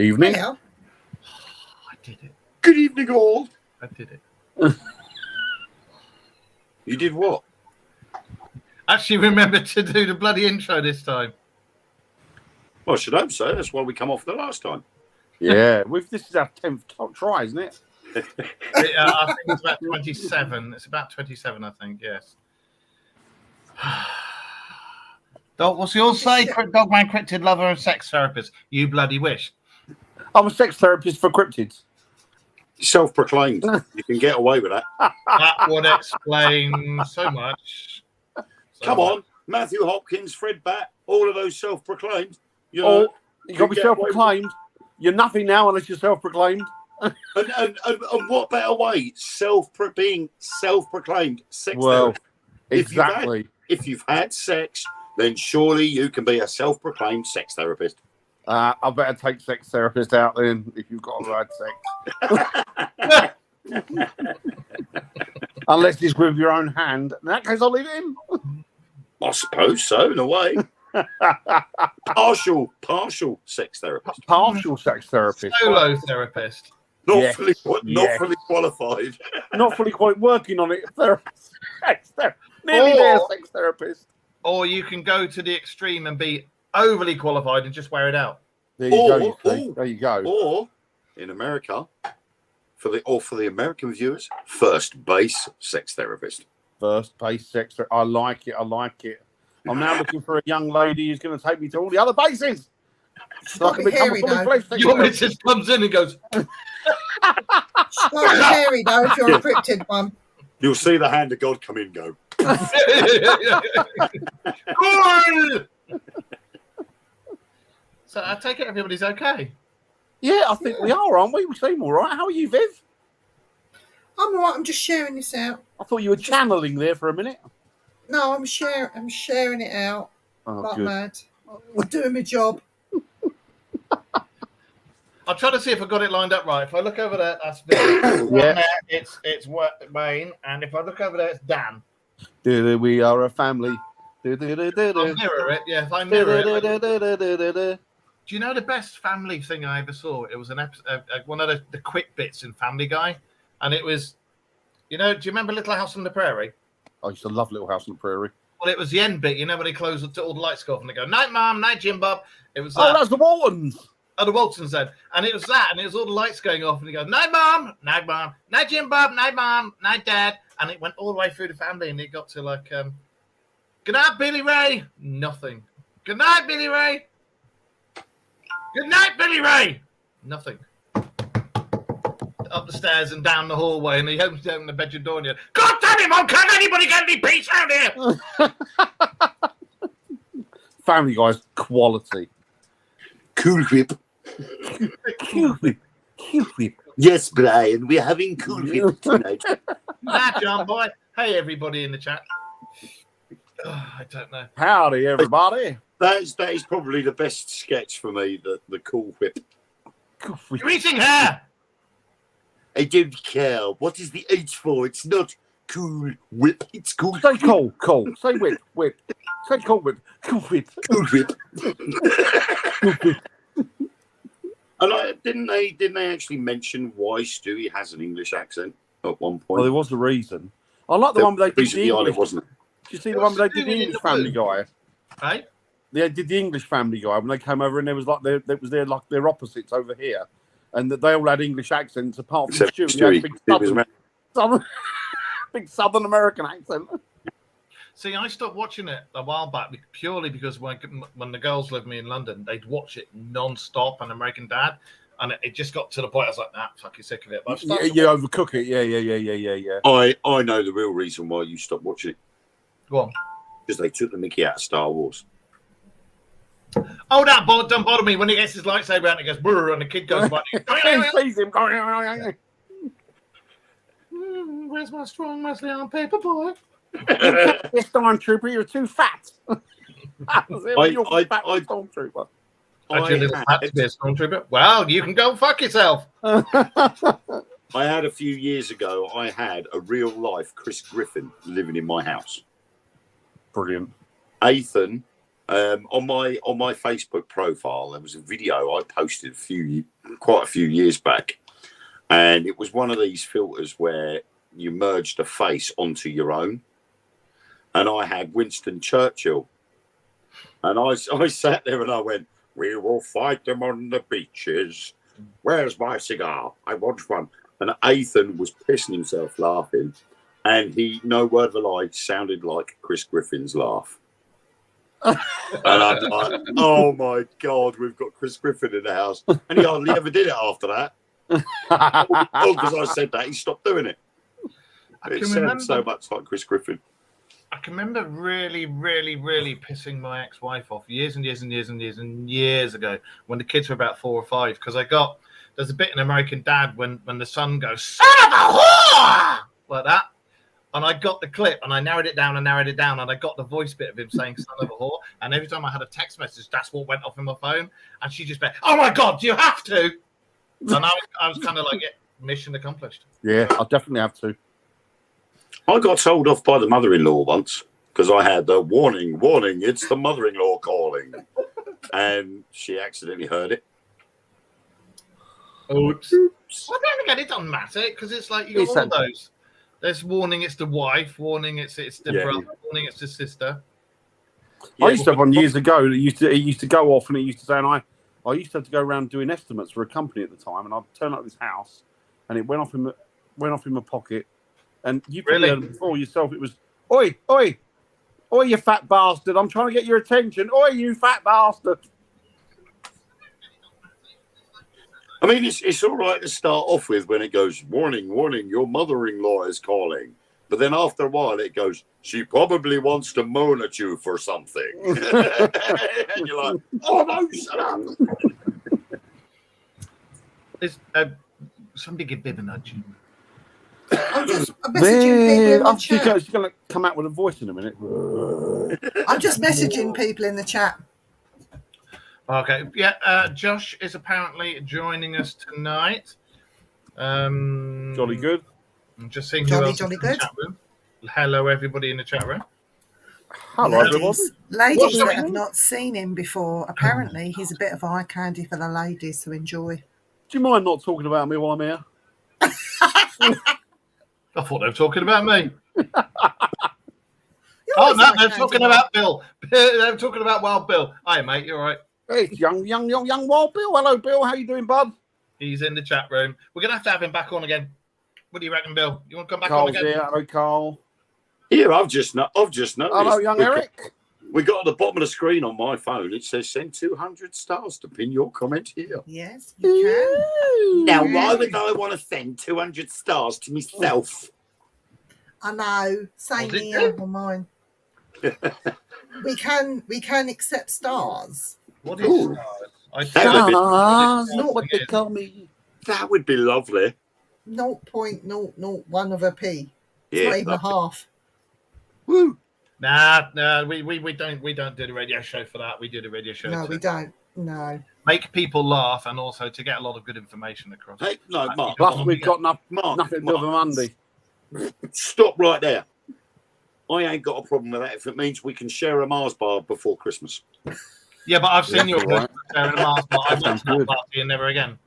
Evening. Yeah. I did it. Good evening, all. I did it. You did what? Actually, remember to do the bloody intro this time. Well, I should hope so. That's why we come off the last time. Yeah, this is our 10th try, isn't it? I think it's about 27. It's about 27, I think. Yes. Dog, what's yours say? Dogman, cryptid lover, and sex therapist. You bloody wish. I'm a sex therapist for cryptids. Self-proclaimed. You can get away with that. That would explain so much. Come on, Matthew Hopkins, Fred Batt, all of those self-proclaimed. You got to be get self-proclaimed. You're nothing now unless you're self-proclaimed. And what better way? Being self-proclaimed sex Well, therapist. exactly. If you've had sex, then surely you can be a self-proclaimed sex therapist. I better take sex therapist out then if you've got had sex. Unless it's with your own hand. In that case, I'll leave it in. I suppose so, in a way. Partial sex therapist. Partial sex therapist. Solo therapist. Not fully qualified. Not fully quite working on it. Nearly there, sex therapist. Or you can go to the extreme and be overly qualified and just wear it out. There you go. There you go. Or in America, for the American viewers, first base sex therapist. First base sex therapist. I like it. I'm now looking for a young lady who's going to take me to all the other bases. So I can become a fully fledged sex Your therapist. missus comes in and goes. It's not hairy though if you're a cryptid one. You'll see the hand of God come in and go. Cool! So I take it everybody's okay. Yeah, I think we are, aren't we? We seem all right. How are you, Viv? I'm all right. I'm just sharing this out. I thought you were channeling there for a minute. No, I'm sharing it out. Like Good. mad. I'm doing my job. I'll try to see if I got it lined up right. If I look over there, that's Viv. Yeah. There, it's Wayne, and if I look over there, it's Dan. We are a family. I'll mirror it. Yeah, if I mirror it. Do you know the best family thing I ever saw? It was an episode, one of the quick bits in Family Guy, and it was, do you remember Little House on the Prairie? I used to love Little House on the Prairie. Well, it was the end bit. When they close all the lights go off and they go, "Night, Mom, night, Jim Bob." It was that's the Waltons. Oh, the Waltons then, and it was that, and it was all the lights going off, and they go, "Night, Mom, night, Jim Bob, night, Mom, night, Dad," and it went all the way through the family, and it got to like, "Good night, Billy Ray." Nothing. Good night, Billy Ray. Good night, Billy Ray. Nothing. Up the stairs and down the hallway, and he opens the bedroom door, and you, "God damn it, Mom! Can't anybody get any peace out here?" Family Guy's quality. Cool Whip. Cool Whip. Yes, Brian, we're having Cool Whip tonight. John boy. Hey, everybody in the chat. I don't know. Howdy, everybody. That is probably the best sketch for me, the Cool Whip. Cool Whip. You're eating hair. I don't care. What is the H for? It's not Cool Whip. It's Cool Say cool. Say whip. Say cool whip. Cool Whip. Cool Whip. And didn't they actually mention why Stewie has an English accent at one point? Well, there was a reason. I like the one where they did the English, wasn't it? Did you see the one where they did the English Family Guy? Hey? They did the English Family Guy when they came over, and there was like their opposites over here, and they all had English accents apart from Stewie. He had a big Southern American accent. See, I stopped watching it a while back purely because when the girls lived with me in London, they'd watch it non-stop on American Dad, and it just got to the point I was like, "Nah, fucking sick of it." But You overcook it, yeah. I know the real reason why you stopped watching it. Go on. Because they took the Mickey out of Star Wars. Oh, that don't bother me when he gets his lightsaber out and it goes brr, and the kid goes like, He sees him going. "Where's my strong muscly arm paper boy?" This stormtrooper, you're too fat. You're a fat stormtrooper. Actually, a little fat to be a stormtrooper. Well, you can go fuck yourself. I had a few years ago, I had a real life Chris Griffin living in my house. Brilliant. Ethan On my Facebook profile, there was a video I posted quite a few years back, and it was one of these filters where you merged a face onto your own, and I had Winston Churchill, and I sat there and I went, "We will fight them on the beaches. Where's my cigar? I want one." And Ethan was pissing himself laughing, and he, no word of a lie, sounded like Chris Griffin's laugh. And I'm like, oh my God, we've got Chris Griffin in the house. And he hardly ever did it after that. Oh, because I said that, he stopped doing it. It sounded so much like Chris Griffin. I can remember really, really, really pissing my ex-wife off years and years and years and years and years ago when the kids were about 4 or 5, because there's a bit in American Dad when the son goes, "Son of a whore!" like that. And I got the clip and I narrowed it down and I got the voice bit of him saying "son of a whore." And every time I had a text message, that's what went off in my phone. And she just went, "Oh my God, do you have to?" And I was kind of like, yeah, mission accomplished. Yeah, I definitely have to. I got told off by the mother-in-law once because I had the warning, it's the mother-in-law calling. And she accidentally heard it. Oops. Well, then again, it doesn't matter because it's like you got all those. There's warning, it's the wife. Warning, it's the brother. Warning, it's the sister. I used to have one years ago. It used to go off, and it used to say, and I used to have to go around doing estimates for a company at the time, and I'd turn up this house, and it went off in my pocket, and you probably heard it before yourself. It was, "Oi, oi, oi, you fat bastard! I'm trying to get your attention. Oi, you fat bastard!" I mean, it's all right to start off with when it goes, "Warning, your mother-in-law is calling." But then after a while, it goes, "She probably wants to moan at you for something." And you're like, "Oh, no, shut up." Somebody give Bib a nudge. I'm just messaging people in the chat. She's going to come out with a voice in a minute. I'm just messaging people in the chat. Okay, yeah. Josh is apparently joining us tonight. Jolly good. I'm just seeing who else Jolly is in the good. chat room. Hello, everybody in the chat room. Hello, everyone. Ladies that have not seen him before, apparently he's a bit of eye candy for the ladies to enjoy. Do you mind not talking about me while I'm here? I thought they were talking about me. You're Oh, always no, eye they're candy, talking man. about Bill. They're talking about Wild Bill. Hi, mate, you all right? Hey, it's young Wild Bill. Hello, Bill. How you doing, bud? He's in the chat room. We're going to have him back on again. What do you reckon, Bill? You want to come back Carl's on again? here. Hello, Carl. Here, I've just noticed. Hello, young Eric. We got at the bottom of the screen on my phone. It says send 200 stars to pin your comment here. Yes, you can. Now, why would I want to send 200 stars to myself? I know. Same Was it here on mine. we can accept stars. What is Ooh. stars? What they call me. That would be lovely. 0.001 of a p. It's not even a half. Woo. Nah, we don't do the radio show for that. We do the radio show No, to we don't. No. make people laugh and also to get a lot of good information across. Hey, no, Mark. Plus, we've got Mark, nothing to do with a Monday. Stop right there. I ain't got a problem with that if it means we can share a Mars bar before Christmas. Yeah, but I've seen Yeah, your all right. Sarah Mars, but I've Sounds not good. party and never again.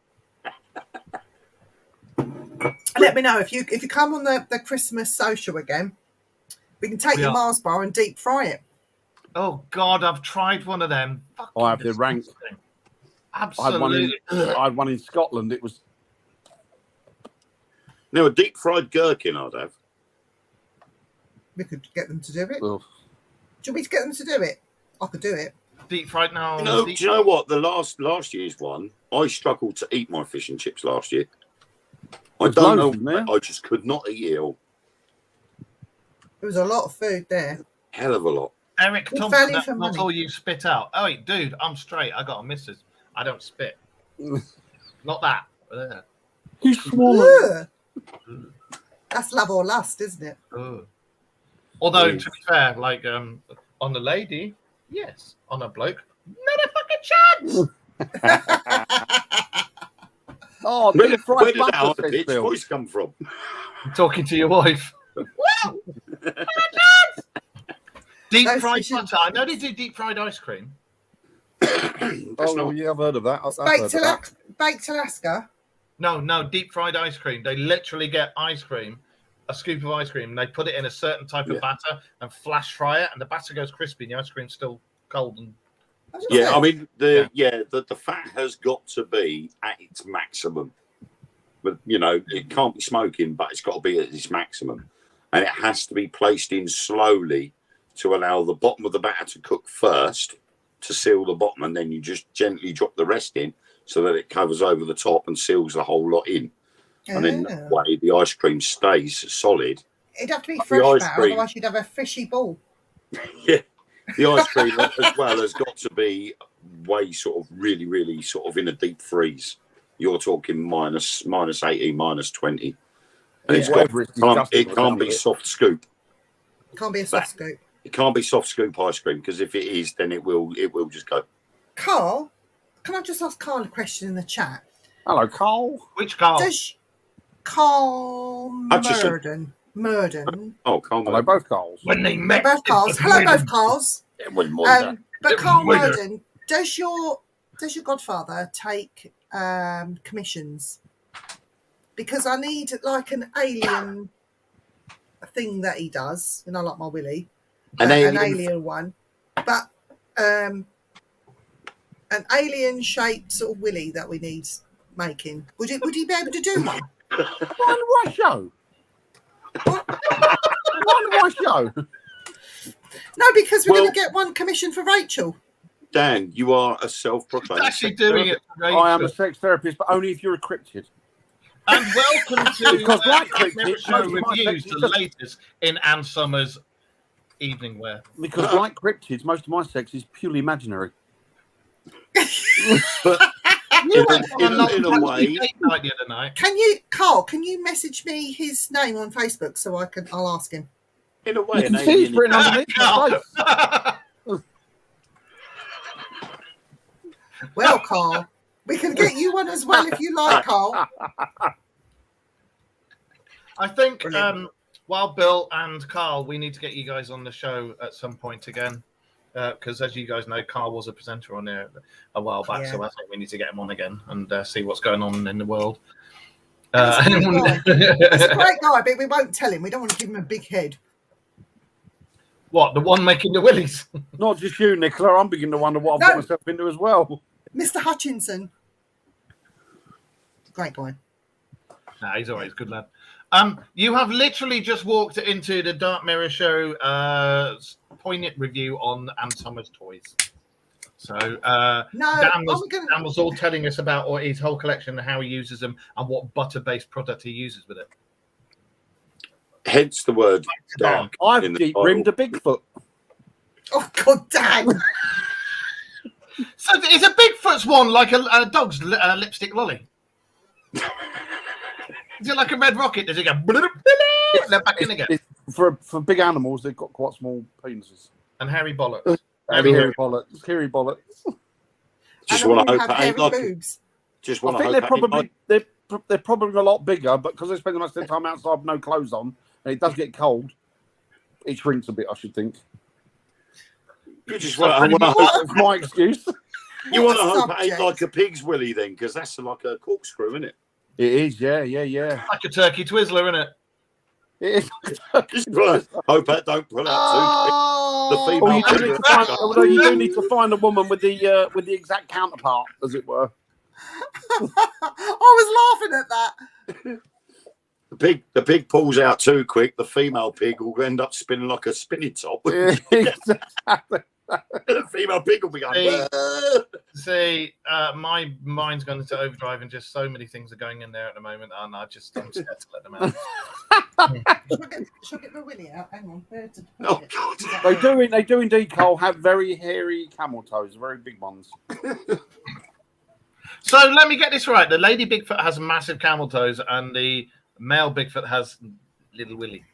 Let me know if you come on the Christmas social again. We can take We your are. Mars bar and deep fry it. Oh God, I've tried one of them. I have the rank. Disgusting. I had one in Scotland. It was Now, a deep fried gherkin I'd have. We could get them to do it. ugh. Do you want me to get them to do it? I could do it. Deep fried now. Do you know what? The last year's one, I struggled to eat my fish and chips last year. I There's don't know. loads in there. I just could not eat it all. There was a lot of food there. Hell of a lot. Eric Good Thompson, value that's for not money. all you spit out. Oh, wait, dude, I'm straight. I got a missus. I don't spit. Not that. You swallow. Ugh. That's love or lust, isn't it? Ugh. Although, to be fair, like on the lady, yes. On a bloke, not a fucking chance. Oh, Where deep did fried that butter, says pitch Bill. voice come from? I'm talking to your wife. Deep Those fried fish and- butter. I know they do deep fried ice cream. Oh, yeah, I've heard of that. I've heard Baked, of that. baked Alaska. No, deep fried ice cream. They literally get ice cream, a scoop of ice cream, and they put it in a certain type of batter and flash fry it, and the batter goes crispy, and the ice cream's still cold. And Yeah, I mean the fat has got to be at its maximum. But you know, it can't be smoking, but it's got to be at its maximum. And it has to be placed in slowly to allow the bottom of the batter to cook first, to seal the bottom, and then you just gently drop the rest in so that it covers over the top and seals the whole lot in. And then that way the ice cream stays solid. It'd have to be The fresh ice batter, cream- otherwise you'd have a fishy ball. Yeah. The ice cream as well has got to be way sort of really sort of in a deep freeze. You're talking minus 18, minus 20. And it's got, it can't be soft scoop. Can't be a soft scoop. It can't be soft scoop ice cream, because if it is, then it will just go. Carl, can I just ask Carl a question in the chat? Hello, Carl. which Carl? Does Carl Hutchison. Murden? Oh, can't Hello, both Carls. When they They're met. both Carls. Hello, both Carls. It wasn't more than that. But Carl Winner. Murden, does your godfather take commissions? Because I need like an alien thing that he does, you know, like my Willie, An an alien- alien one, but an alien shaped sort of Willie that we need making. Would he be able to do one? On what show? On what show? No, because we're Well- going to get one commission for Rachel. Dan, you are a He's self-proclaimed. actually doing it. I am a sex therapist, but only if you're a cryptid. And welcome to Because like Never cricket, Show most of my Reviews, sex the is just- latest in Anne Summers' evening wear. Because like cryptids, most of my sex is purely imaginary. But You went on in a a not way- date night the other night. Carl, can you message me his name on Facebook so I'll ask him? in a way, You an can see it's alien. written underneath my face. Well, Carl, we can get you one as well if you like, Carl. I think Brilliant. while Bill and Carl, we need to get you guys on the show at some point again. Because as you guys know, Carl was a presenter on there a while back, Yeah. so I think we need to get him on again and see what's going on in the world. He's a great guy, but we won't tell him. We don't want to give him a big head. What, the one making the willies? Not just you, Nicola. I'm beginning to wonder what I've No. got myself into as well. Mr. Hutchinson. Great guy. Nah, he's always good lad. You have literally just walked into the Dark Mirror Show poignant review on Anne Summers toys. So No, Dan was, I'm gonna. Dan was all telling us about his whole collection and how he uses them and what butter-based product he uses with it. Hence the word dark. I've in the deep title. rimmed a Bigfoot. Oh God, Dan! So is a Bigfoot's one like a dog's lipstick lolly? Is it like a red rocket? Does it go? They're back in again. For big animals, they've got quite small penises. And hairy bollocks. Hairy bollocks. Hairy bollocks. Just And want to all hope have it ain't hairy like. boobs. Just I want to think hope they're it ain't probably like. they're probably a lot bigger, but because they spend most of their time outside with no clothes on, and it does get cold, it shrinks a bit. I should think. You just want to hope. That's my excuse. You want to What a hope it ain't subject. like a pig's willy then, because that's like a corkscrew, isn't it? It is, yeah. Like a turkey Twizzler, isn't it? It is. Just want to hope that don't pull out Oh, The female- Well, you do need to find, although you do need to find a woman with the exact counterpart, as it were. I was laughing at that. too. The pig pulls out too quick. The female pig will end up spinning like a spinning top. Exactly. The female pig will be going. Hey. "Whoa." See, my mind's gone into overdrive, and just so many things are going in there at the moment, and I'm scared to let them out. Shall I get my willy out? Hang on. Where to put Oh, it? God. Is that They do indeed, Cole, have very hairy camel toes, very big ones. So let me get this right: the lady Bigfoot has massive camel toes, and the male Bigfoot has little willy.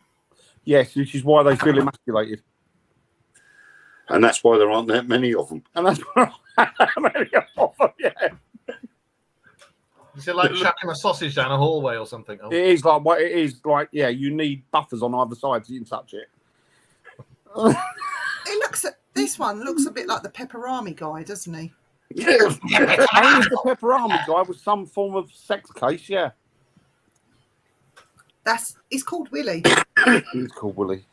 Yes, which is why they feel emasculated. And that's why there aren't that many of them. And that's why yeah. Is it like chucking a sausage down a hallway or something? Oh. It is like, yeah, you need buffers on either side so you can touch it. This one looks a bit like the Pepperami guy, doesn't he? Yeah. I think the Pepperami guy was some form of sex case, yeah. He's called Willie. He's called Willie.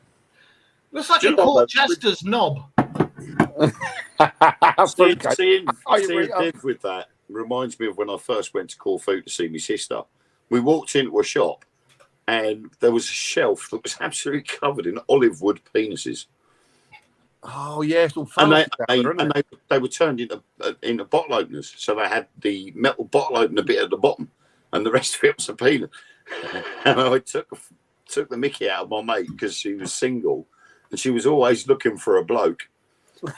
Looks like Do a you know what, Colchester's knob. Seeing Oh, you read- Dev with that reminds me of when I first went to Corfu to see my sister. We walked into a shop and there was a shelf that was absolutely covered in olive wood penises. Oh, yeah, it's all And, fun. they were turned into bottle openers. So they had the metal bottle opener bit at the bottom and the rest of it was a penis. And I took the mickey out of my mate because she was single and she was always looking for a bloke.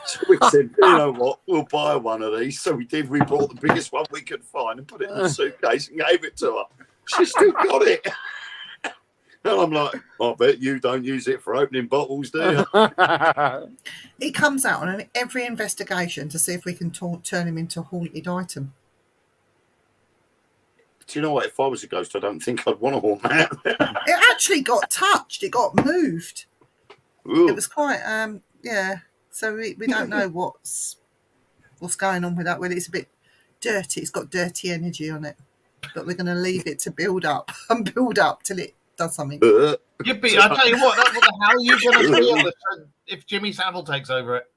So we said, you know what, we'll buy one of these. So we did. We bought the biggest one we could find and put it in the suitcase and gave it to her. She still got it. And I'm like, I bet you don't use it for opening bottles, do you? He comes out on every investigation to see if we can turn him into a haunted item. Do you know what? If I was a ghost, I don't think I'd want to haunt that. It actually got touched. It got moved. Ooh. It was quite, yeah. So we don't know what's going on with that. Well, it's a bit dirty. It's got dirty energy on it. But we're going to leave it to build up and build up till it does something. I tell you what the hell are you going to feel if Jimmy Savile takes over it?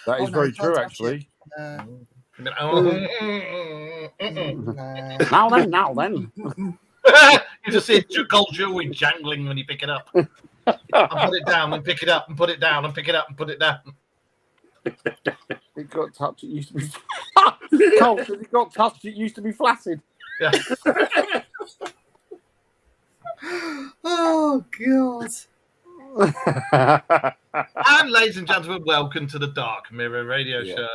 That is Oh, no, very you can't true, touch actually. You Now then. just see Cold Jewelry jangling when you pick it up. And put it down and pick it up and put it down and pick it up and put it down. It got touched. It used to be. Cole says it got touched. It used to be flaccid. Yeah. Oh, God. And ladies and gentlemen, welcome to the Dark Mirror Radio Show.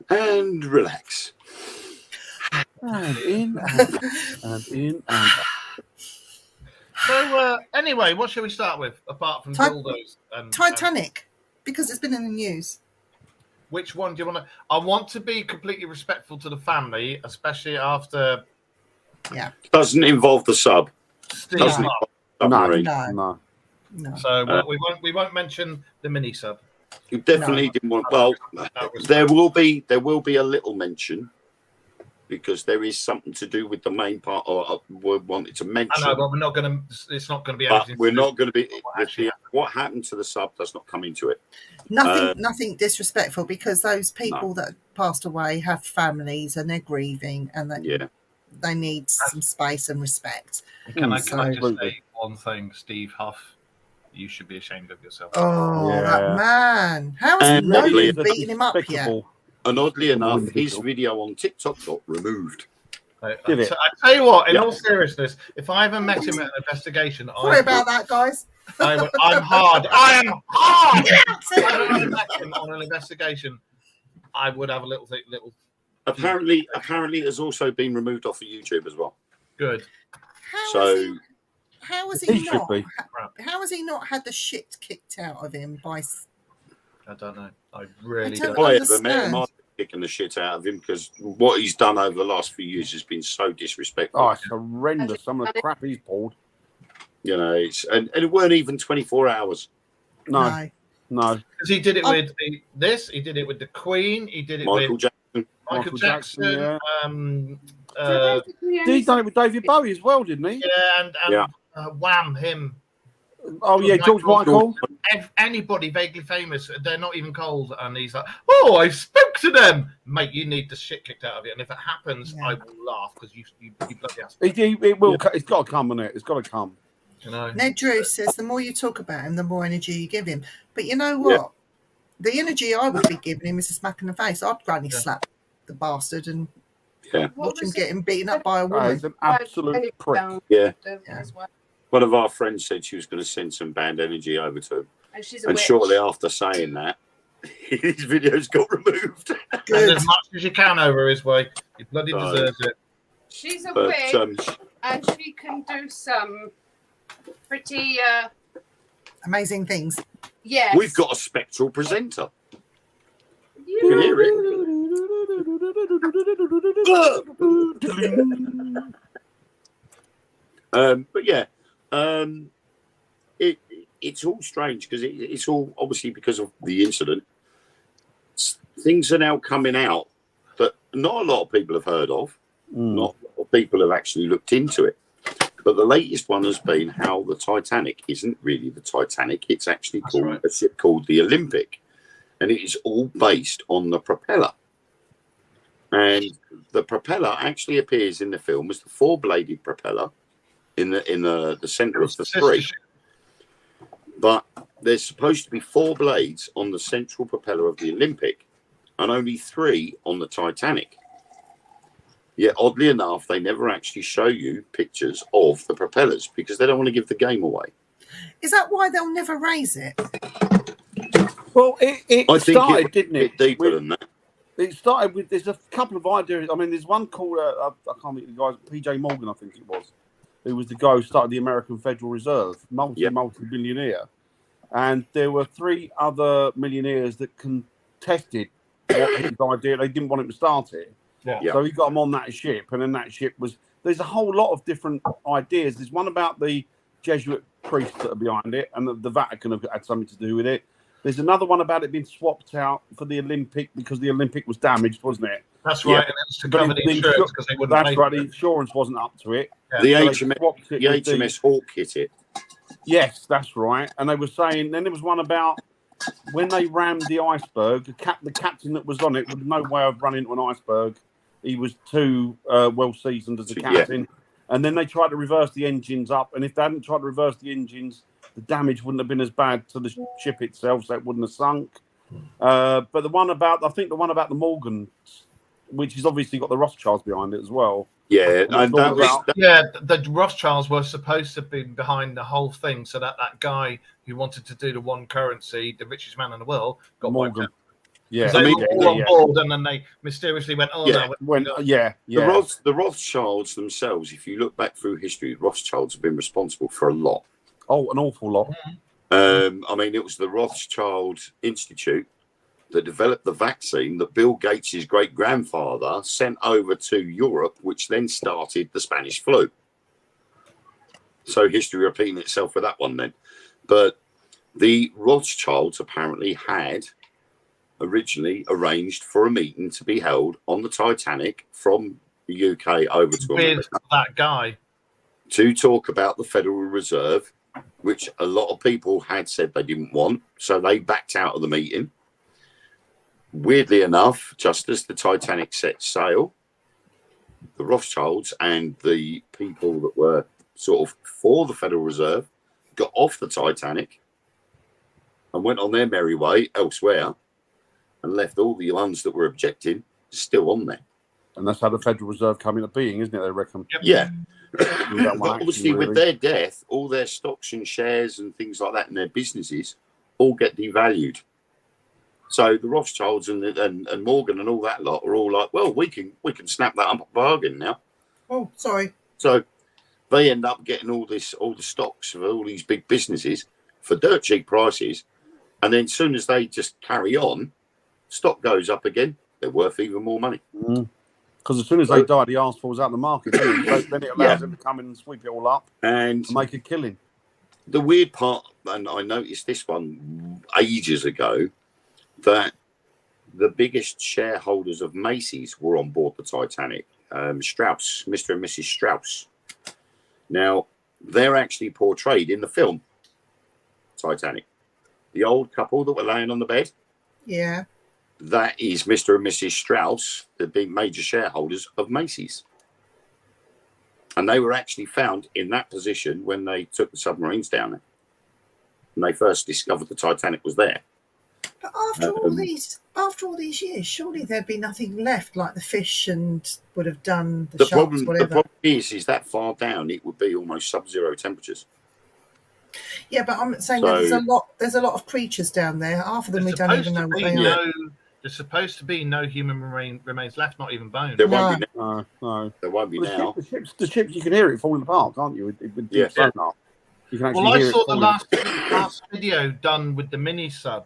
And relax. And in and out. And in and out. So, anyway, what shall we start with, apart from dildos? And Titanic, because it's been in the news. which one do you want to... I want to be completely respectful to the family, especially after... Yeah. Doesn't involve the sub. Steve Doesn't Huff. involve submarine. No. No. So we won't mention the mini sub. You definitely didn't want. Well, there will be a little mention because there is something to do with the main part. Or we wanted to mention. I know, but we're not going to. It's not going to be. But anything we're to not do going to be. with what actually What happened to the sub does not come into it. Nothing disrespectful, because those people that passed away have families and they're grieving and that they need some space and respect. Can I just Absolutely. say one thing, Steve Huff? You should be ashamed of yourself. Oh, Yeah. that man. How has And nobody lovely. beaten him up yet? Despicable. And oddly enough, his Wonderful. video on TikTok got removed. I Did it? tell you what, in Yeah. all seriousness, if I ever met him at an investigation, Sorry about that, guys. I'm hard. I am hard. If I ever met him on an investigation, I would have a little. Apparently, it has also been removed off of YouTube as well. Good. How has He he should not? be. How has he not had the shit kicked out of him by? I don't know. I really don't don't. If I ever understand. met him, I'd be kicking the shit out of him because what he's done over the last few years has been so disrespectful. Oh, it's horrendous. Some of the crap he's pulled. You know, and it weren't even 24 hours. No. Because he did it with this. He did it with the Queen. He did it Michael with Jackson. Michael Jackson. yeah. Yeah. He's done it with David Bowie as well, didn't he? And Yeah. Wham, him. Oh, yeah, George Michael. Anybody vaguely famous, they're not even cold, and he's like, "Oh, I spoke to them, mate. You need the shit kicked out of you." And if it happens, Yeah. I will laugh because you bloody ass. It will. It's got to come, isn't it? It's got to come. You know. Ned Drew says the more you talk about him, the more energy you give him. But you know what? The energy I would be giving him is a smack in the face. I'd granny slap the bastard and watch him getting beaten up by a woman. He's an absolute prick. Yeah. As well. One of our friends said she was going to send some band energy over to him. And she's a And witch. shortly after saying that, his videos got removed. And Good. as much as you can over his way, he bloody Right. deserves it. She's a But witch, and she can do some pretty, Amazing things. yes. we've got a spectral presenter. You You can hear it. But yeah, it's all strange because it's all obviously because of the incident. Things are now coming out that not a lot of people have heard of. Not a lot of people have actually looked into it. But the latest one has been how the Titanic isn't really the Titanic. It's actually called a ship called the Olympic. And it is all based on the propeller. And the propeller actually appears in the film as the four-bladed propeller in the center of the three. But there's supposed to be 4 blades on the central propeller of the Olympic and only 3 on the Titanic. Yet, oddly enough, they never actually show you pictures of the propellers because they don't want to give the game away. Is that why they'll never raise it? Well, it I think started, didn't it? Deeper than that. It started with, there's a couple of ideas. I mean, there's one called, I can't think of the guy, PJ Morgan, I think it was, who was the guy who started the American Federal Reserve, multi-billionaire. And there were 3 other millionaires that contested what his idea. They didn't want him to start it. Yeah. So he got them on that ship, and then that ship was... There's a whole lot of different ideas. There's one about the Jesuit priests that are behind it, and the Vatican have had something to do with it. There's another one about it being swapped out for the Olympic because the Olympic was damaged, wasn't it? That's right. And it's to cover the insurance because they wouldn't. That's right. The insurance wasn't up to it. Yeah. The HMS Hawk hit it. Yes, that's right. And they were saying, then there was one about when they rammed the iceberg, the captain that was on it with no way of running into an iceberg. He was too well seasoned as a captain. Yeah. And then they tried to reverse the engines up. And if they hadn't tried to reverse the engines, the damage wouldn't have been as bad to the ship itself, so it wouldn't have sunk. But the one about the Morgan, which has obviously got the Rothschilds behind it as well. Yeah, the Rothschilds were supposed to be behind the whole thing, so that guy who wanted to do the one currency, the richest man in the world, got Morgan. Yeah, they were all on board, and then they mysteriously went, no. The Rothschilds themselves, if you look back through history, the Rothschilds have been responsible for a lot. Oh, an awful lot. I mean, it was the Rothschild Institute that developed the vaccine that Bill Gates' great-grandfather sent over to Europe, which then started the Spanish flu. So history repeating itself with that one then. But the Rothschilds apparently had originally arranged for a meeting to be held on the Titanic from the UK over to America. With that guy. To talk about the Federal Reserve, which a lot of people had said they didn't want. So they backed out of the meeting. Weirdly enough, just as the Titanic set sail, the Rothschilds and the people that were sort of for the Federal Reserve got off the Titanic and went on their merry way elsewhere and left all the ones that were objecting still on there. And that's how the Federal Reserve come into being, isn't it, they reckon? Yep. Yeah. But obviously, with their death, all their stocks and shares and things like that and their businesses all get devalued. So the Rothschilds and Morgan and all that lot are all like, well, we can snap that up a bargain now. Oh, sorry. So they end up getting all the stocks of all these big businesses for dirt cheap prices, and then as soon as they just carry on, stock goes up again. They're worth even more money. Because as soon as they die, the arse falls out of the market. So then it allows them to come in and sweep it all up and make a killing. The weird part, and I noticed this one ages ago, that the biggest shareholders of Macy's were on board the Titanic. Strauss, Mr. and Mrs. Strauss. Now, they're actually portrayed in the film Titanic. The old couple that were laying on the bed. Yeah. That is Mr. and Mrs. Strauss, the big major shareholders of Macy's. And they were actually found in that position when they took the submarines down there. And they first discovered the Titanic was there. But after all these years, surely there'd be nothing left, like the fish and would have done the sharks, whatever. The problem is that far down, it would be almost sub-zero temperatures. Yeah, but I'm saying that there's a lot of creatures down there. Half of them we don't even know what they are. There's supposed to be no human remains left, not even bones. There won't be now. No. There won't be now. The ships, you can hear it falling apart, can't you? With sonar. You can actually I hear saw it the last video done with the mini sub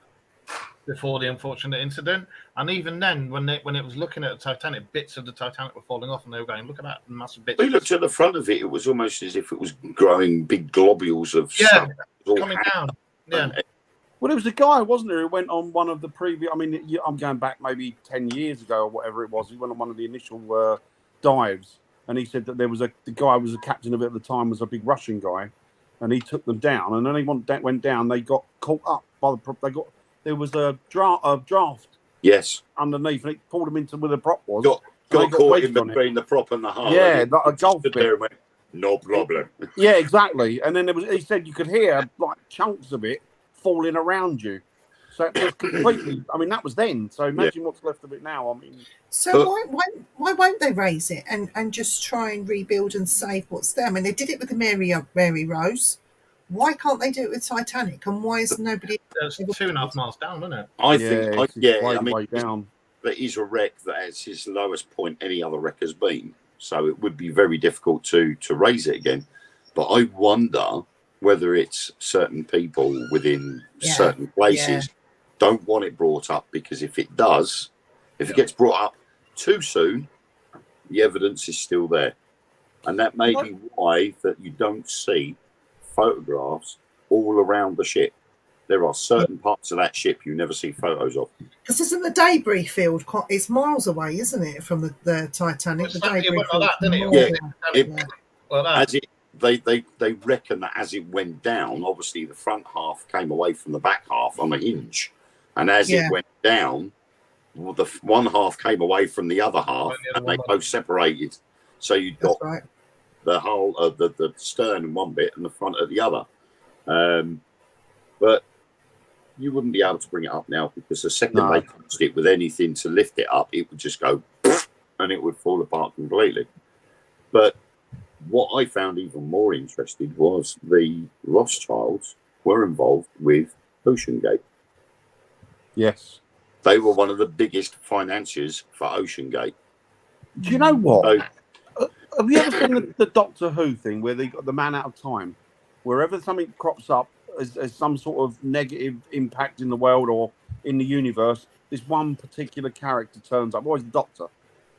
before the unfortunate incident, and even then, when it was looking at the Titanic, bits of the Titanic were falling off, and they were going, "Look at that massive bits." We looked at the front of it; it was almost as if it was growing big globules of stuff coming down. Yeah. Well, it was a guy, wasn't there, who went on one of the previous. I mean, I'm going back maybe 10 years ago or whatever it was. He went on one of the initial dives, and he said that there was the guy who was a captain of it at the time was a big Russian guy, and he took them down. And then they went down. They got caught up by there was a draft. Yes. Underneath, and it pulled them into where the prop was. Got caught in between the prop and the hull. Yeah, like a golf bit. There and went, no problem. Yeah, exactly. And then he said you could hear like chunks of it falling around you. So it was completely. I mean, that was then. So imagine what's left of it now. I mean, so why won't they raise it and just try and rebuild and save what's there? I mean, they did it with the Mary Rose. Why can't they do it with Titanic? And why is nobody? It's 2.5 miles down, isn't it? I think, I mean, way down. That is a wreck that is his lowest point any other wreck has been. So it would be very difficult to raise it again. But I wonder whether it's certain people within certain places don't want it brought up, because if it does, if it gets brought up too soon, the evidence is still there. And that may be why that you don't see photographs all around the ship. There are certain parts of that ship you never see photos of. Because isn't the debris field it's miles away, isn't it, from the Titanic? The debris it went field. like that, didn't it? They reckon that as it went down, obviously the front half came away from the back half on a hinge, and as it went down, the one half came away from the other half, and they both separated. So you got the whole of the stern in one bit and the front of the other. But you wouldn't be able to bring it up now, because the second they touched it with anything to lift it up, it would just go and it would fall apart completely. But what I found even more interesting was the Rothschilds were involved with OceanGate. Yes. They were one of the biggest financiers for OceanGate. Do you know what? Have you ever seen the Doctor Who thing where they got the man out of time? Wherever something crops up as some sort of negative impact in the world or in the universe, this one particular character turns up. Well, he's the Doctor,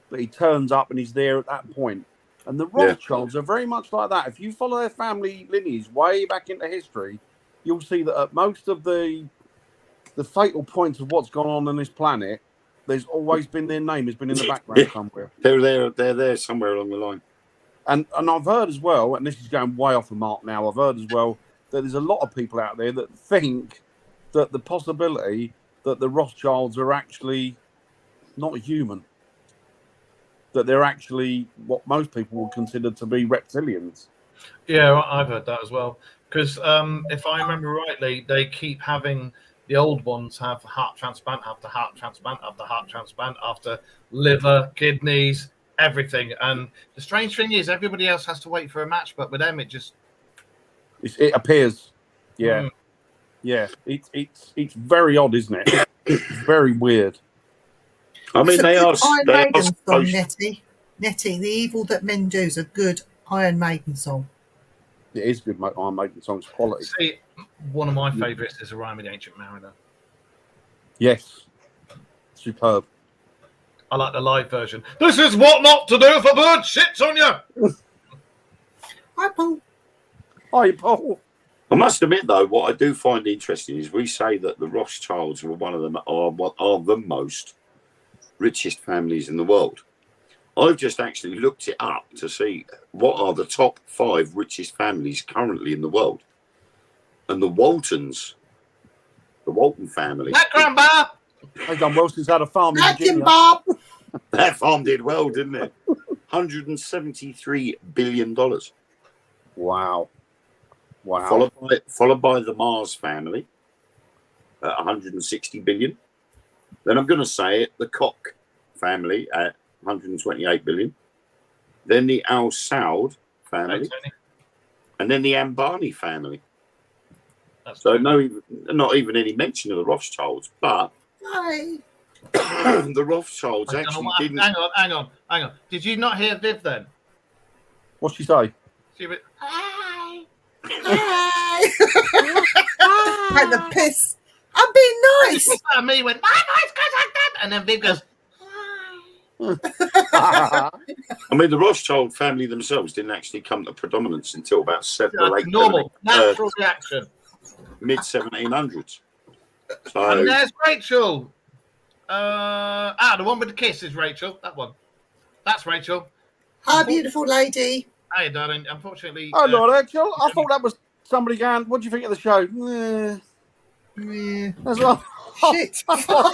but he turns up and he's there at that point. And the Rothschilds are very much like that. If you follow their family lineage way back into history, you'll see that at most of the fatal points of what's gone on this planet, there's always been their name has been in the background somewhere. They're there somewhere along the line. And I've heard as well, and this is going way off the mark now, I've heard as well that there's a lot of people out there that think that the possibility that the Rothschilds are actually not human, that they're actually what most people would consider to be reptilians. Yeah, I've heard that as well. Because if I remember rightly, they keep having the old ones have heart transplant after heart transplant after heart transplant after liver, kidneys, everything. And the strange thing is, everybody else has to wait for a match, but with them, it just it appears. Yeah, yeah. It's very odd, isn't it? It's very weird. I mean, they are. Iron Maiden song, Nettie. The Evil That Men Do is a good Iron Maiden song. It is good. Iron Maiden song's quality. See, one of my favourites is Orion the Ancient Mariner. Yes, superb. I like the live version. This is what not to do if a bird shits on you. Hi, Paul. Hi, Paul. I must admit, though, what I do find interesting is we say that the Rothschilds were one of them are the most richest families in the world. I've just actually looked it up to see what are the top 5 richest families currently in the world. And the Walton family. That grandpa. They've done well since had a farm in Virginia. Bob. That farm did well, didn't it? $173 billion. Wow. Followed by the Mars family at 160 billion. Then I'm going to say it, the Koch family at 128 billion. Then the Al Saud family. And then the Ambani family. So not even any mention of the Rothschilds, but the Rothschilds actually didn't. Hang on. Did you not hear Viv then? What's she say? She went, Hi. Like the piss. I'm being nice. and me went, my voice goes like that. And then Viv goes, I mean, the Rothschild family themselves didn't actually come to predominance until about 7 or 8. normal, natural reaction. mid 1700s. So And there's Rachel. The one with the kiss is Rachel. That one. That's Rachel. Hi, beautiful lady. Hi, darling. Unfortunately, Lord, Rachel. I thought that was somebody going, what do you think of the show? Yeah. That's what Shit. Fuck.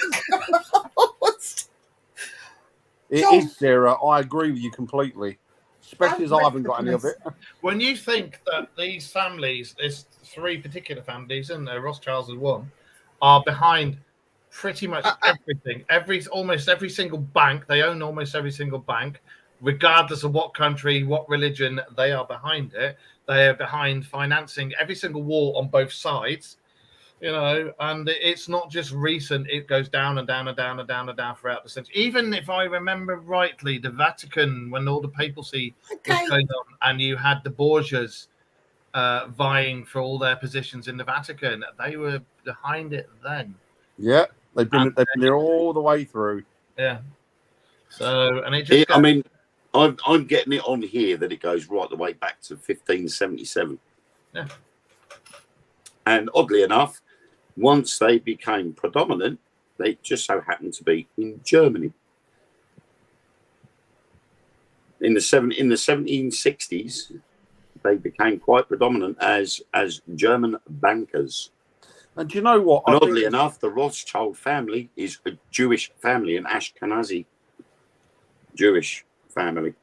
it John. is, Sarah. I agree with you completely. Especially as I haven't got any of it. when you think that these families, there's 3 particular families, and Rothschilds is one, are behind pretty much everything. Almost every single bank. They own almost every single bank, regardless of what country, what religion. They are behind it. They are behind financing every single war on both sides. And it's not just recent. It goes down and down and down and down and down throughout the century. Even if I remember rightly, the Vatican, when all the papacy was going on, and you had the Borgias vying for all their positions in the Vatican, they were behind it then. Yeah, they've been there all the way through. Yeah. So, and it just. I mean, I'm getting it on here that it goes right the way back to 1577. Yeah. And oddly enough, once they became predominant, they just so happened to be in Germany. In the 1760s, they became quite predominant as German bankers. And do you know what? And oddly enough, the Rothschild family is a Jewish family, an Ashkenazi Jewish family.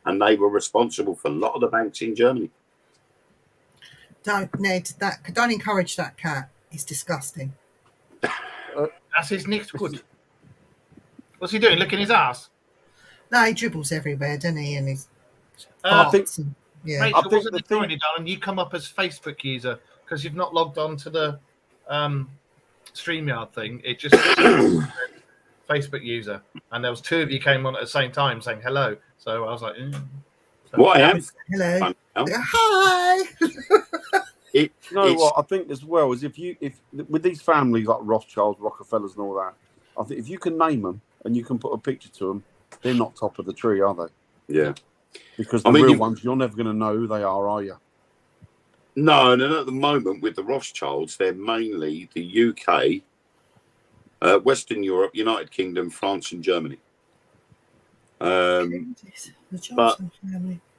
And they were responsible for a lot of the banks in Germany. Don't, Ned, don't encourage that cat. It's disgusting. That's his next foot. What's he doing? Licking his ass? No, he dribbles everywhere, doesn't he? And he's I think, yeah. Rachel, I think wasn't the it thing- already, darling? You come up as Facebook user because you've not logged on to the StreamYard thing. It just Facebook user, and there was 2 of you came on at the same time saying hello. So I was like, So, What I am? Hello. Hi. you know what? I think as well is if with these families like Rothschilds, Rockefellers, and all that, I think if you can name them and you can put a picture to them, they're not top of the tree, are they? Yeah. Because the real ones, you're never going to know who they are you? No, and at the moment with the Rothschilds, they're mainly the UK, Western Europe, United Kingdom, France, and Germany. But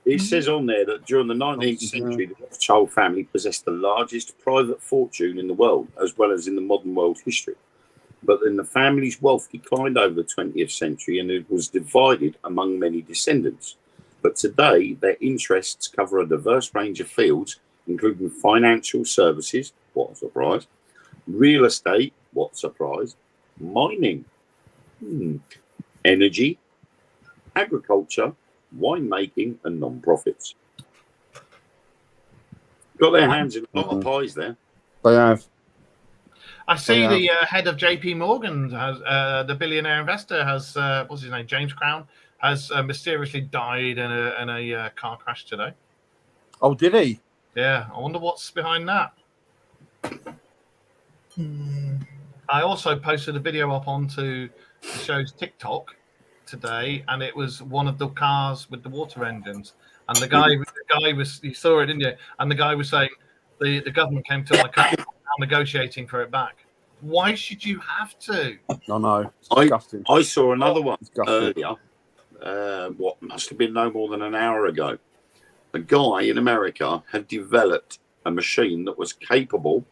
it says on there that during the 19th century, the Rothschild family possessed the largest private fortune in the world, as well as in the modern world history. But then the family's wealth declined over the 20th century, and it was divided among many descendants. But today, their interests cover a diverse range of fields, including financial services, what a surprise, real estate, what a surprise, mining, energy, agriculture, winemaking, and non-profits. Got their hands in a lot of pies there. They have. I see the head of JP Morgan, has the billionaire investor, has what's his name, James Crown, has mysteriously died in a car crash today. Oh, did he? Yeah, I wonder what's behind that. I also posted a video up onto the show's TikTok today, and it was one of the cars with the water engines. And the guy was, you saw it, didn't you? And the guy was saying the government came to my car, negotiating for it back. Why should you have to? I know. It's disgusting. I saw another one Disgusting. earlier. What must have been no more than an hour ago. A guy in America had developed a machine that was capable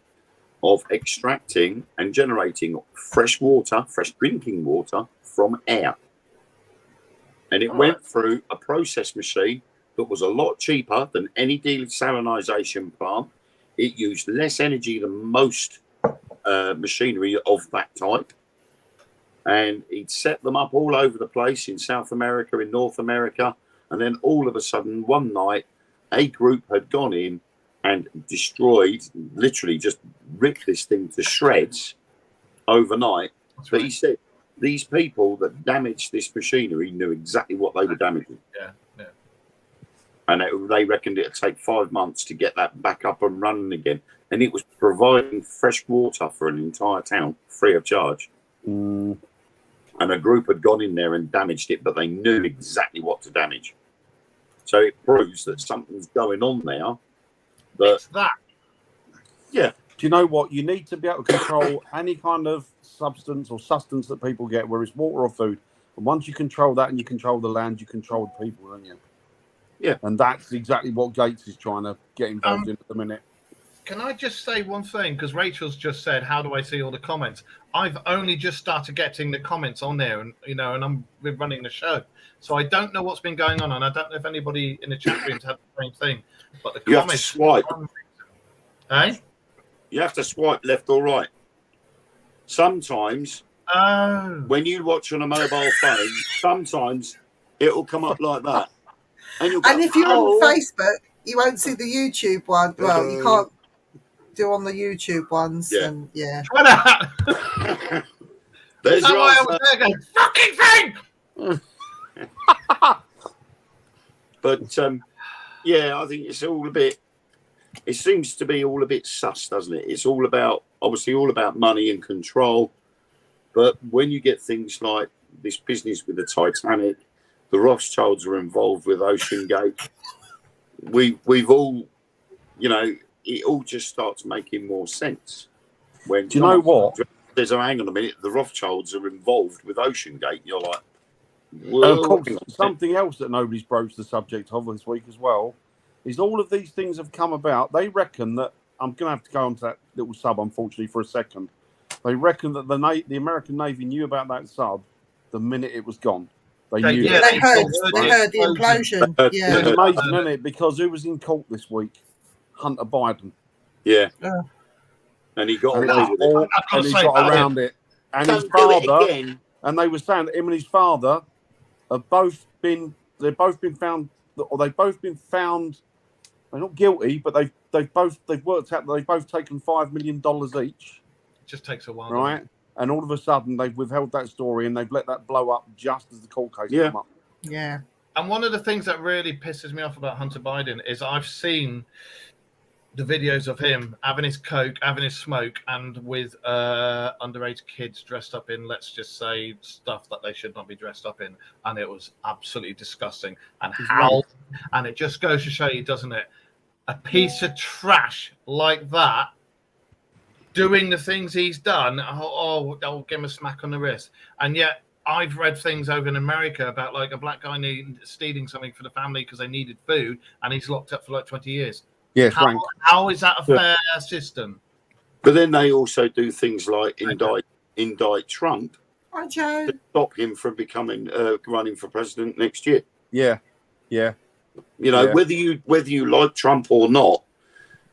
of extracting and generating fresh water, fresh drinking water from air. And it went through a process machine that was a lot cheaper than any desalinization plant. It used less energy than most machinery of that type. And he'd set them up all over the place in South America, in North America. And then all of a sudden, one night, a group had gone in and destroyed, literally just ripped this thing to shreds overnight. But he said these people that damaged this machinery knew exactly what they were damaging. Yeah. And they reckoned it'd take 5 months to get that back up and running again. And it was providing fresh water for an entire town free of charge. And a group had gone in there and damaged it, but they knew exactly what to damage. So it proves that something's going on there. It's that. Yeah, Do you know what? You need to be able to control any kind of substance or sustenance that people get, whether it's water or food. And once you control that and you control the land, you control the people, don't you? Yeah. And that's exactly what Gates is trying to get involved in at the minute. Can I just say one thing? Because Rachel's just said, "How do I see all the comments?" I've only just started getting the comments on there, and we're running the show, so I don't know what's been going on, and I don't know if anybody in the chat room's had the same thing. But the You have to comments, swipe. eh? You have to swipe left or right. Sometimes Oh, when you watch on a mobile phone, sometimes it'll come up like that. And, you'll go, And if you're "Oh." on Facebook, you won't see the YouTube one. Well, you can't do on the YouTube ones. Yeah. And yeah. what that? There's That's your why I answer. was there going, fucking thing! But yeah, I think it's all a bit. It seems to be all a bit sus, doesn't it? It's all about money and control. But when you get things like this business with the Titanic, the Rothschilds are involved with Ocean Gate. We've all, it all just starts making more sense. When Do you know what? There's hang on a minute, the Rothschilds are involved with Ocean Gate. You're like, Of whoa. course, something else that nobody's broached the subject of this week as well is all of these things have come about. They reckon that I'm going to have to go onto that little sub, unfortunately, for a second. They reckon that the American Navy knew about that sub the minute it was gone. They knew. Yeah, They heard the Explosion. implosion. It's Yeah. amazing, isn't it? Because who was in court this week? Hunter Biden. Yeah. Yeah. And he got And, away with it. and he got around it. And his Don't do it father, again. and they were saying that him and his father have both been found. They're not guilty, but they've worked out that they've both taken $5 million each, It just takes a while. right? And all of a sudden they've withheld that story and they've let that blow up just as the court case Yeah. came up. Yeah. And one of the things that really pisses me off about Hunter Biden is I've seen the videos of him having his coke, having his smoke, and with underage kids dressed up in, let's just say, stuff that they should not be dressed up in, and it was absolutely disgusting. And and it just goes to show you, doesn't it? A piece of trash like that, doing the things he's done, I'll give him a smack on the wrist. And yet, I've read things over in America about like a black guy stealing something for the family because they needed food, and he's locked up for like 20 years. Yes, Frank. How is that a fair system? But then they also do things like indict Trump Hi, Joe. to stop him from becoming running for president next year. Yeah. Yeah. Whether you like Trump or not,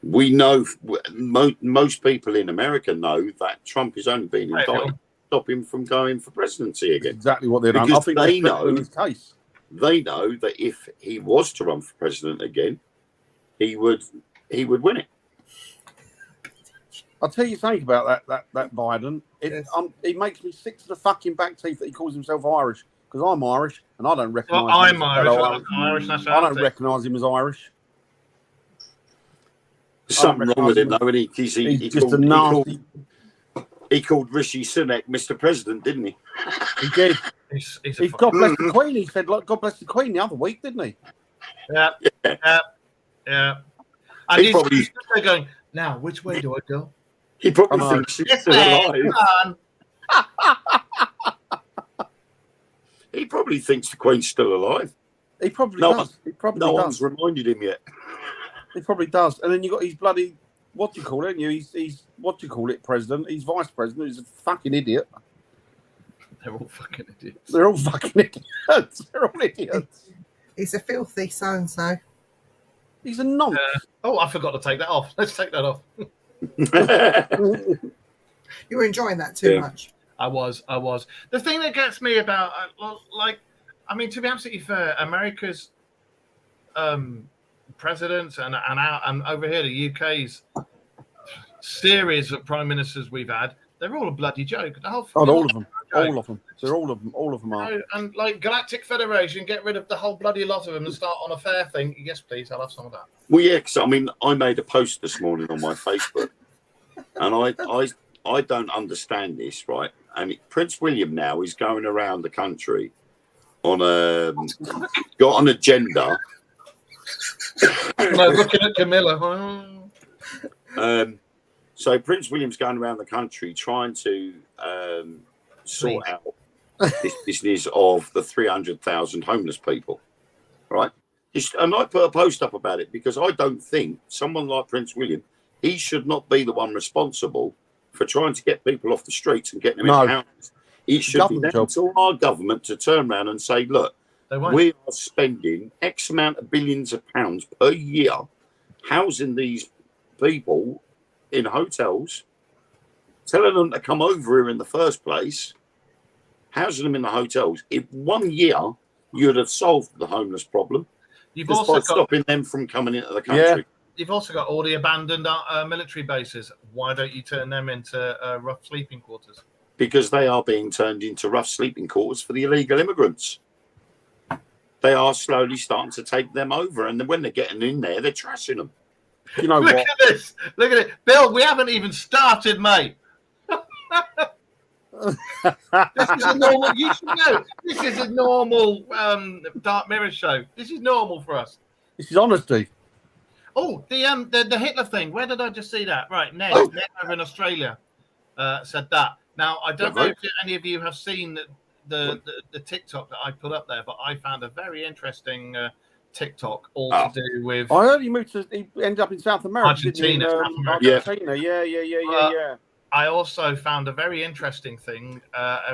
we know most people in America know that Trump is only being indicted to stop him from going for presidency again. Exactly what they're doing. I Because think they they're know- in his case. They know that if he was to run for president again, he would win it. I'll tell you something about that Biden. Yes. He makes me sick to the fucking back teeth that he calls himself Irish, because I'm Irish and I don't recognise Well, him. I'm Irish. Irish I nationality. don't recognise him as Irish. There's something wrong with him, though, and He's just a nasty. he called Rishi Sunak Mr. President, didn't he? He did. He's a He's God bless the Queen. He said, "Look, God bless the Queen" the other week, didn't he? Yeah. And He he's probably- they're going, now, which way do I go? He probably Come on. thinks she's Yes, still man. alive. Come on. He probably thinks the Queen's still alive. He probably No does. He probably No does. one's reminded him yet. He probably does. And then you got his bloody what do you call it? He's what do you call it? President. He's vice president. He's a fucking idiot. They're all fucking idiots. They're all fucking idiots. They're all idiots. He's a filthy so-and-so. He's a nonce. Oh, I forgot to take that off. Let's take that off. You were enjoying that too Yeah. much. I was. The thing that gets me about, to be absolutely fair, America's presidents and over here the UK's series of prime ministers we've had, they're all a bloody joke. The whole all of them. All of them. They're all of them. All of them are. And like Galactic Federation, get rid of the whole bloody lot of them and start on a fair thing. Yes, please. I'll have some of that. Well, yeah, because I made a post this morning on my Facebook, and I don't understand this, right? And Prince William now is going around the country on got an agenda. No, looking at Camilla. So Prince William's going around the country trying to sort out this business of the 300,000 homeless people, right? And I put a post up about it because I don't think someone like Prince William, he should not be the one responsible for trying to get people off the streets and getting them in houses. It should be down to our government to turn around and say, look, we are spending X amount of billions of pounds per year housing these people in hotels, telling them to come over here in the first place, housing them in the hotels. In 1 year, you'd have solved the homeless problem. You've just also by got stopping them from coming into the country. Yeah. You've also got all the abandoned military bases. Why don't you turn them into rough sleeping quarters? Because they are being turned into rough sleeping quarters for the illegal immigrants. They are slowly starting to take them over, and then when they're getting in there, they're trashing them. You know Look what? at this. Look at it. Bill, we haven't even started, mate. This is a normal. You should know. This is a normal Dark Mirror show. This is normal for us. This is honesty. Oh, the Hitler thing. Where did I just see that? Right, Ned over in Australia said that. Now I don't know if any of you have seen the TikTok that I put up there, but I found a very interesting TikTok all to do with. I heard he ended up in South America. Argentina. Argentina. Yeah. I also found a very interesting thing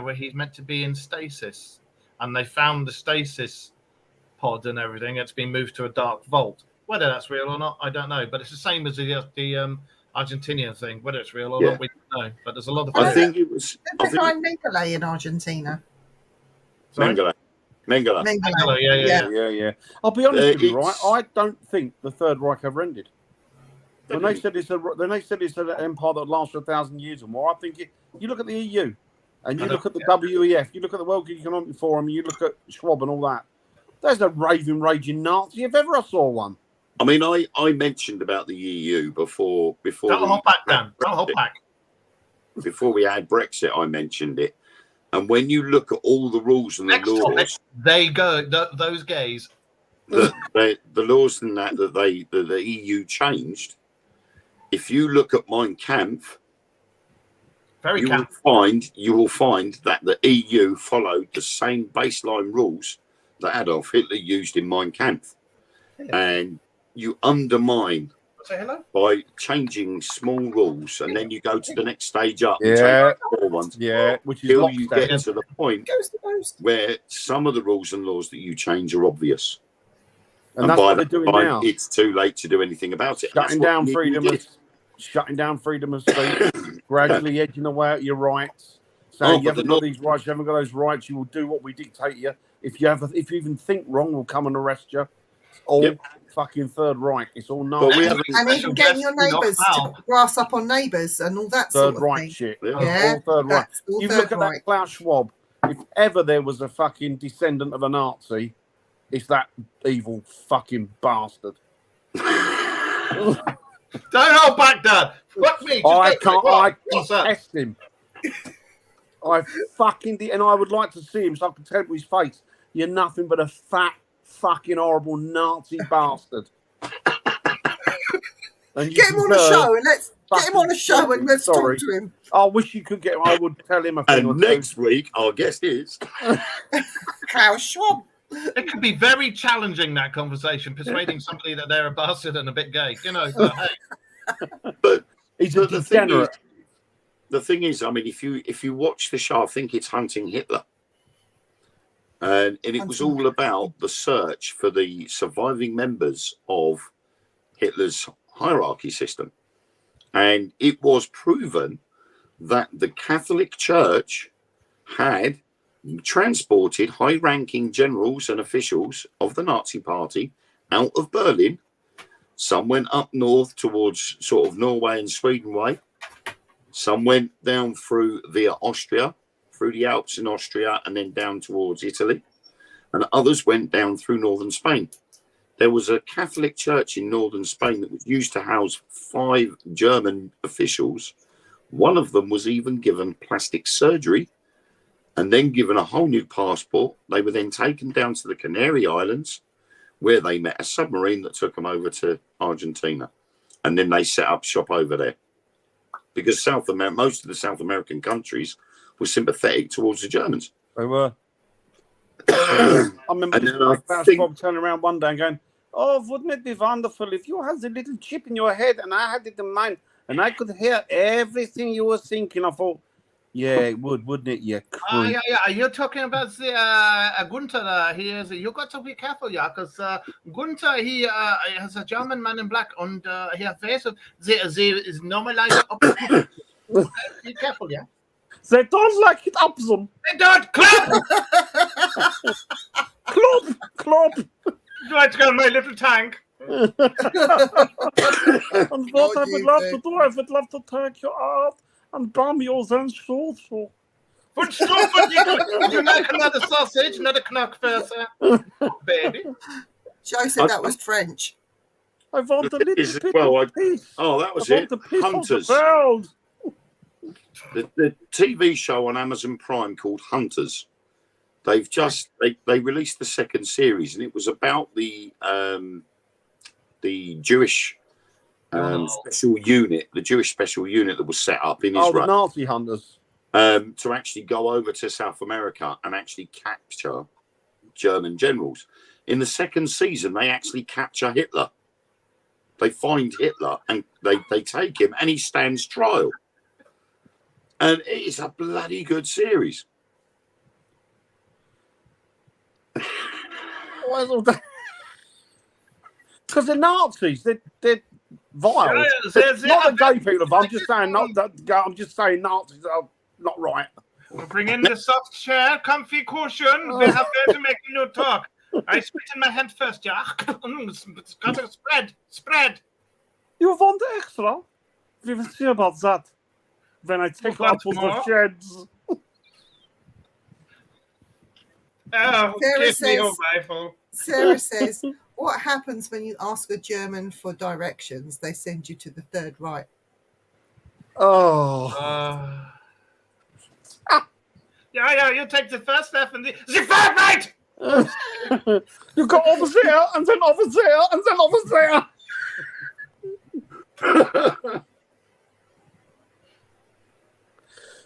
where he's meant to be in stasis, and they found the stasis pod and everything. It's been moved to a dark vault. Whether that's real or not, I don't know. But it's the same as the Argentinian thing. Whether it's real or not, we don't know. But there's a lot of. I think it was. Did they find Mengele in Argentina? Mengele. Mengele, yeah. I'll be honest with you, right? I don't think the Third Reich ever ended. When they said it's an empire that lasts for 1,000 years or more, I think you look at the EU, and you look at the WEF, you look at the World Economic Forum, you look at Schwab and all that. There's a raving, raging Nazi if ever I saw one. I mean, I mentioned about the EU before. Don't hold back, Dan. Don't hold back. Before we had Brexit, I mentioned it. And when you look at all the rules and the laws, they go those gays. The laws and that the EU changed. If you look at Mein Kampf, you will find that the EU followed the same baseline rules that Adolf Hitler used in Mein Kampf, and you undermine by changing small rules, and then you go to the next stage up. And change more ones. Which is till you get to the point where some of the rules and laws that you change are obvious. And that's what they're doing now. It's too late to do anything about it. Shutting down freedom of speech, gradually edging away at your rights, saying you haven't got these rights, you haven't got those rights, you will do what we dictate to you. If you even think wrong, we'll come and arrest you. It's all fucking Third Reich. It's all no. And even getting your neighbours to grass up on neighbours and all that sort of Reich thing. shit. Yeah, all Third Reich. You look at Reich. that Klaus Schwab. If ever there was a fucking descendant of a Nazi, it's that evil fucking bastard. Don't hold back, Dad. Fuck me. I test him. I fucking did, and I would like to see him so I can tell him his face. You're nothing but a fat, fucking horrible Nazi bastard. And get him on a show and let's talk to him. I wish you could get him. I would tell him a thing. And next week, our guest is Klaus Schwab. It could be very challenging, that conversation, persuading somebody that they're a bastard and a bit gay. You know, but hey. But he's a degenerate. The thing is, I mean, if you watch the show, I think it's Hunting Hitler. And it was all about the search for the surviving members of Hitler's hierarchy system. And it was proven that the Catholic Church had transported high-ranking generals and officials of the Nazi Party out of Berlin. Some went up north towards sort of Norway and Sweden way. Some went down via Austria, through the Alps in Austria, and then down towards Italy. And others went down through northern Spain. There was a Catholic church in northern Spain that was used to house 5 German officials. One of them was even given plastic surgery and then given a whole new passport. They were then taken down to the Canary Islands, where they met a submarine that took them over to Argentina. And then they set up shop over there. because most of the South American countries were sympathetic towards the Germans. They were. I remember Bob turning around one day and going, "Oh, wouldn't it be wonderful if you had the little chip in your head and I had it in mine and I could hear everything you were thinking?" I thought, yeah, it would, wouldn't it? Yeah. Yeah. You're talking about the Gunther. You got to be careful, yeah, because Gunther, he has a German man in black, and he has is normalized. Be careful, yeah. They don't like it up them. They don't clap. Clop. Would you like to go in my little tank? And what I would love to do, I would love to take you out and bomb you then shoot you. Would you like another sausage, another Knockfurser, baby? Joe said that was French. I want a little bit of peace. Oh, that was I it. want the peace Hunters. of the world. The TV show on Amazon Prime called Hunters. They've just they released the second series, and it was about the Jewish special unit, the Jewish special unit that was set up in Israel. The Nazi hunters. To actually go over to South America and actually capture German generals. In the second season, they actually capture Hitler. They find Hitler and they take him, and he stands trial. And it is a bloody good series. Because they're Nazis, they're vile. Not the gay people. I'm just saying, I'm just saying Nazis are not right. We'll bring in the soft chair, comfy cushion. We have there to make you talk. I spit in my hand first, yeah. It's got to spread. You want extra? We will see about that when I take out all the sheds. Sarah says, what happens when you ask a German for directions? They send you to the third right. Oh. Yeah, you take the first left and the third right! You go over there, and then over there, and then over there.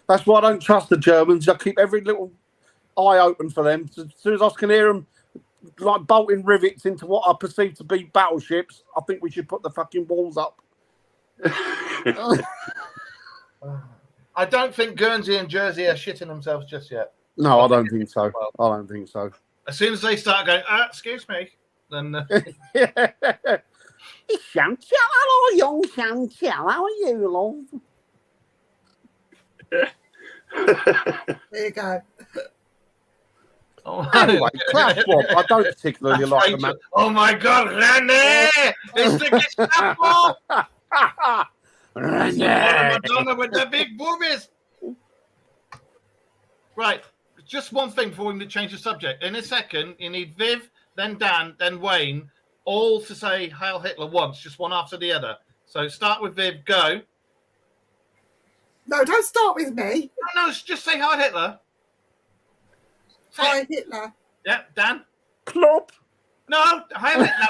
That's why I don't trust the Germans. I keep every little eye open for them. As soon as I can hear them like bolting rivets into what I perceive to be battleships, I think we should put the fucking walls up. I don't think Guernsey and Jersey are shitting themselves just yet. No, I don't think so. I don't think so. As soon as they start going, excuse me, then... Chantal, hello, young Chantal. How are you, love? There you go. Anyway, Klaus Schwab, I don't particularly like the man. Oh my God, René! It's the Gestapo! Madonna with the big boobies. Right, just one thing before we change the subject. In a second, you need Viv, then Dan, then Wayne, all to say Heil Hitler once, just one after the other. So start with Viv, go. No, don't start with me. No, just say Heil Hitler. Say Heil Hitler. Yeah, Dan. Plop. No, Heil Hitler.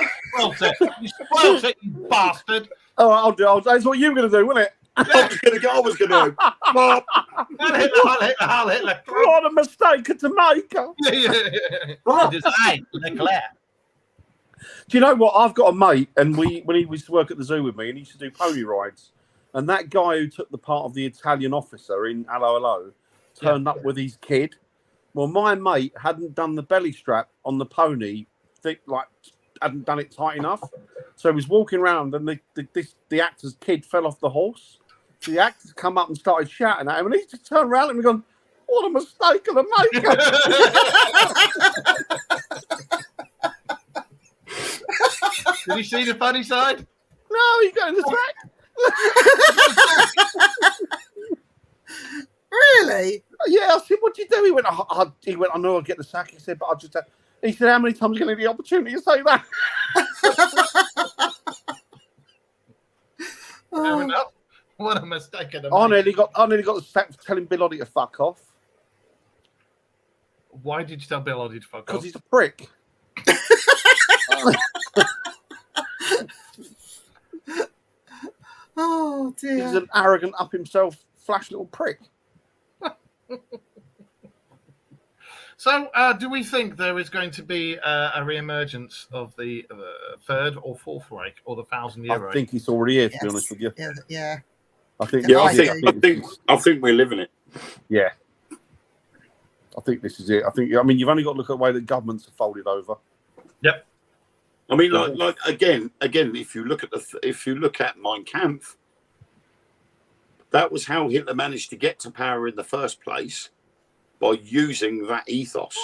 You spoiled it, you bastard. Oh, I'll do. That's what you were going to do, wasn't it? I was going to do. Heil Hitler. What a mistake to make. Design, Leclerc. Do you know what? I've got a mate, and when he used to work at the zoo with me, and he used to do pony rides. And that guy who took the part of the Italian officer in Hello Hello turned up with his kid. Well, my mate hadn't done the belly strap on the pony, hadn't done it tight enough. So he was walking around, and the actor's kid fell off the horse. So the actors come up and started shouting at him, and he just turned around and gone, "What a mistake of the maker!" Did he see the funny side? No, he got in the sack. Really? Yeah, I said, "What'd you do?" He went, "I know I'll get the sack." He said, "But I just..." He said, "How many times are you going to get the opportunity to say that?" Fair enough. What a mistake of the I nearly got the sack for telling Bill Oddie to fuck off. Why did you tell Bill Oddie to fuck off? Because he's a prick. Oh Oh dear. He's an arrogant, up himself, flash little prick. So, do we think there is going to be a re-emergence of the Third or Fourth Reich or the 1,000-year Reich? I think it's already here, to be Yes. honest with you. Yeah. I think. Yeah, I think we're living it. Yeah. I think this is it. I mean, you've only got to look at the way that governments are folded over. Yep. I mean, like again, if you look at Mein Kampf, that was how Hitler managed to get to power in the first place, by using that ethos.